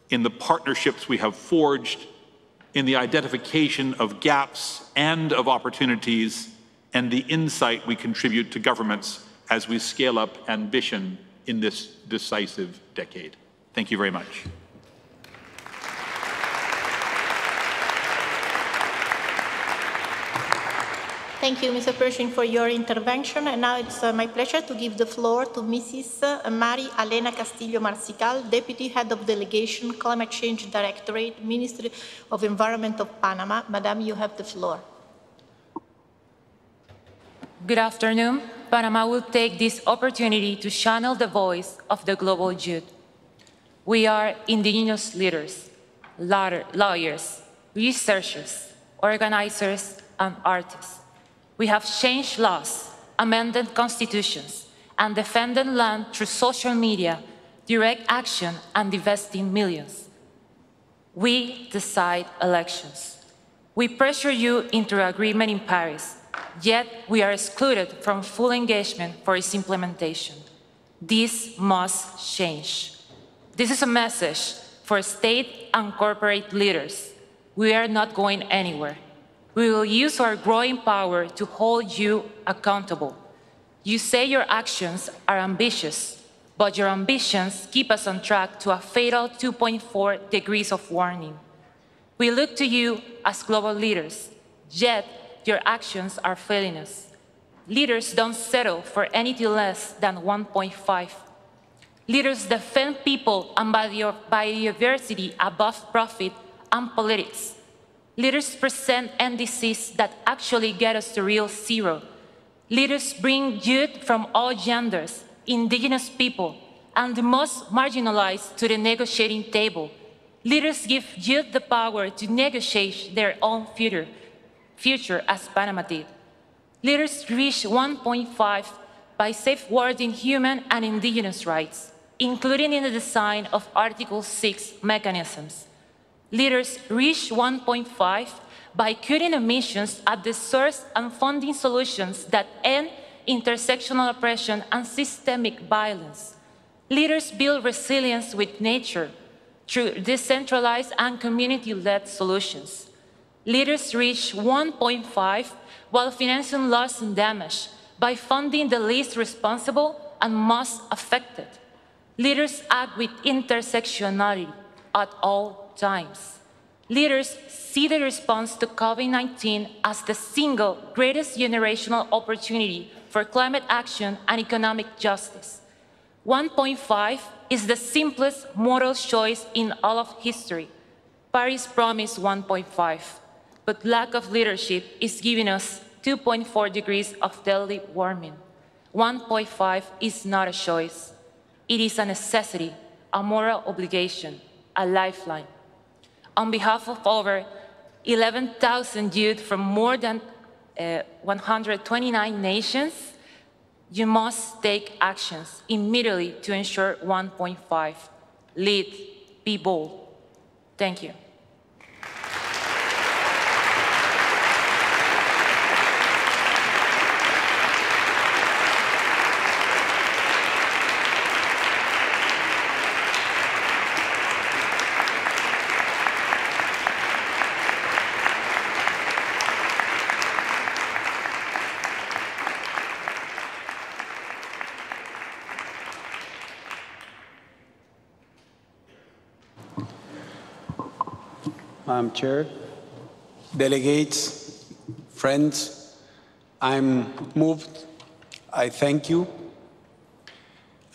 in the partnerships we have forged, in the identification of gaps and of opportunities, and the insight we contribute to governments as we scale up ambition in this decisive decade. Thank you very much. Thank you, Mr. Pershing, for your intervention. And now it's my pleasure to give the floor to Mrs. Mari Elena Castillo Marcical, Deputy Head of Delegation, Climate Change Directorate, Ministry of Environment of Panama. Madam, you have the floor. Good afternoon. Panama will take this opportunity to channel the voice of the global youth. We are indigenous leaders, lawyers, researchers, organizers, and artists. We have changed laws, amended constitutions, and defended land through social media, direct action, and divesting millions. We decide elections. We pressure you into agreement in Paris, yet we are excluded from full engagement for its implementation. This must change. This is a message for state and corporate leaders. We are not going anywhere. We will use our growing power to hold you accountable. You say your actions are ambitious, but your ambitions keep us on track to a fatal 2.4 degrees of warming. We look to you as global leaders, yet your actions are failing us. Leaders don't settle for anything less than 1.5. Leaders defend people and biodiversity above profit and politics. Leaders present NDCs that actually get us to real zero. Leaders bring youth from all genders, indigenous people, and the most marginalized to the negotiating table. Leaders give youth the power to negotiate their own future as Panama did. Leaders reach 1.5 by safeguarding human and indigenous rights, including in the design of Article 6 mechanisms. Leaders reach 1.5 by cutting emissions at the source and funding solutions that end intersectional oppression and systemic violence. Leaders build resilience with nature through decentralized and community-led solutions. Leaders reach 1.5 while financing loss and damage by funding the least responsible and most affected. Leaders act with intersectionality at all times. Leaders see the response to COVID-19 as the single greatest generational opportunity for climate action and economic justice. 1.5 is the simplest moral choice in all of history. Paris promised 1.5, but lack of leadership is giving us 2.4 degrees of deadly warming. 1.5 is not a choice. It is a necessity, a moral obligation, a lifeline. On behalf of over 11,000 youth from more than 129 nations, you must take actions immediately to ensure 1.5. Lead, be bold. Thank you. Madam Chair, delegates, friends, I'm moved, I thank you,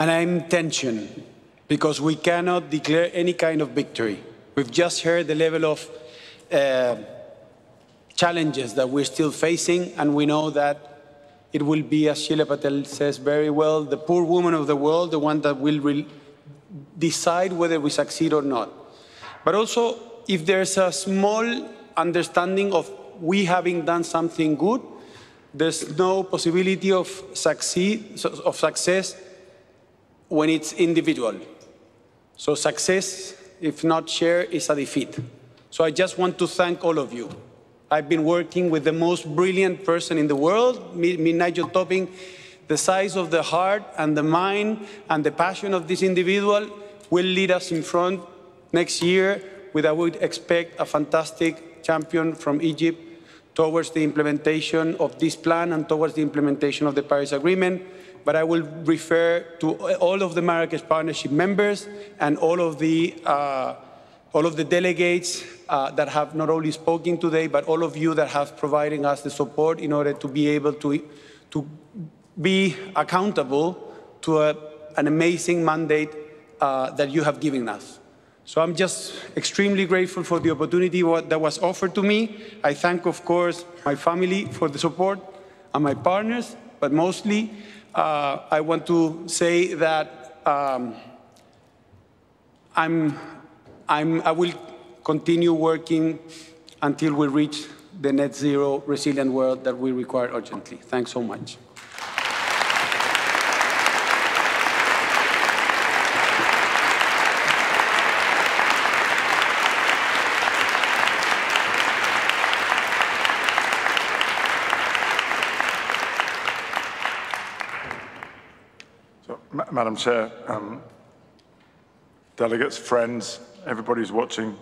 and I'm tensioned because we cannot declare any kind of victory. We've just heard the level of challenges that we're still facing, and we know that it will be, as Sheila Patel says very well, the poor woman of the world, the one that will decide whether we succeed or not. But also, if there's a small understanding of we having done something good, there's no possibility of success when it's individual. So success, if not shared, is a defeat. So I just want to thank all of you. I've been working with the most brilliant person in the world, Nigel topping the size of the heart and the mind and the passion of this individual will lead us in front next year with, I would expect, a fantastic champion from Egypt towards the implementation of this plan and towards the implementation of the Paris Agreement. But I will refer to all of the Marrakesh Partnership members and all of the delegates that have not only spoken today, but all of you that have provided us the support in order to be able to be accountable to an amazing mandate that you have given us. So I'm just extremely grateful for the opportunity that was offered to me. I thank, of course, my family for the support and my partners, but mostly I want to say that I will continue working until we reach the net zero resilient world that we require urgently. Thanks so much. Madam Chair, delegates, friends, everybody who's watching,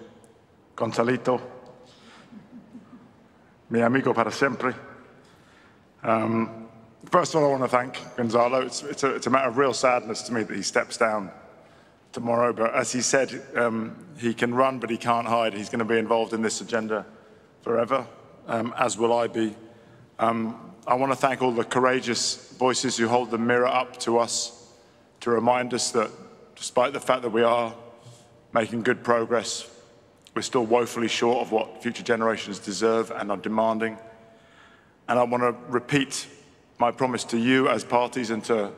Gonzalito, mi amigo para siempre. First of all, I want to thank Gonzalo. It's a matter of real sadness to me that he steps down tomorrow, but as he said, he can run, but he can't hide. He's going to be involved in this agenda forever, as will I be. I want to thank all the courageous voices who hold the mirror up to us to remind us that despite the fact that we are making good progress, we're still woefully short of what future generations deserve and are demanding. And I want to repeat my promise to you as parties and to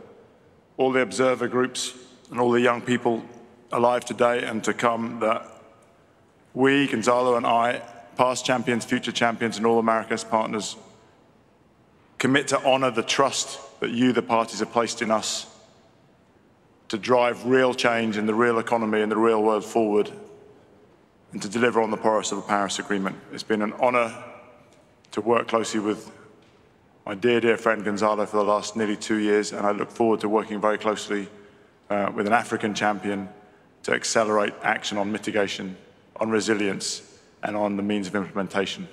all the observer groups and all the young people alive today and to come that we, Gonzalo and I, past champions, future champions, and all the Marrakesh partners, commit to honour the trust that you, the parties, have placed in us to drive real change in the real economy and the real world forward and to deliver on the promise of the Paris Agreement. It's been an honour to work closely with my dear friend Gonzalo for the last nearly 2 years, and I look forward to working very closely with an African champion to accelerate action on mitigation, on resilience, and on the means of implementation.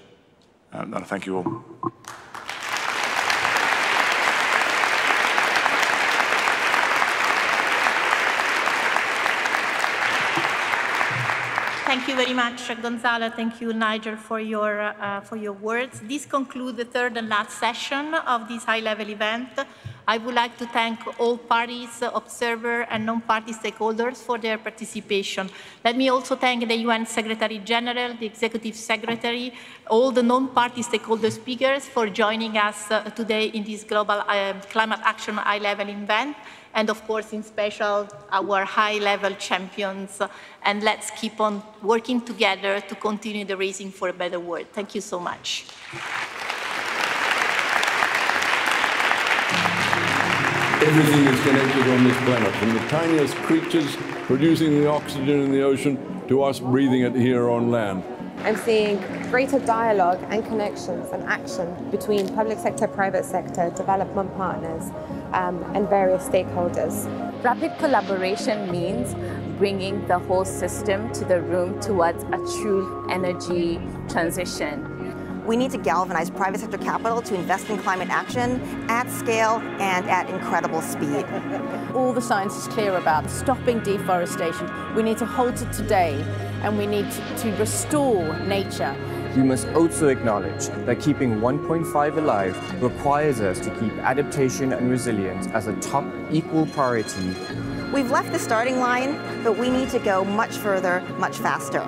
And I thank you all. Thank you very much, Gonzalo. Thank you, Nigel, for your words. This concludes the third and last session of this high-level event. I would like to thank all parties, observers, and non-party stakeholders for their participation. Let me also thank the UN Secretary General, the Executive Secretary, all the non-party stakeholder speakers for joining us today in this global climate action high-level event. And of course, in special, our high-level champions. And let's keep on working together to continue the raising for a better world. Thank you so much. Everything is connected on this planet, from the tiniest creatures producing the oxygen in the ocean to us breathing it here on land. I'm seeing greater dialogue and connections and action between public sector, private sector, development partners, and various stakeholders. Rapid collaboration means bringing the whole system to the room towards a true energy transition. We need to galvanize private sector capital to invest in climate action at scale and at incredible speed. All the science is clear about stopping deforestation. We need to halt it today, and we need to restore nature. We must also acknowledge that keeping 1.5 alive requires us to keep adaptation and resilience as a top equal priority. We've left the starting line, but we need to go much further, much faster.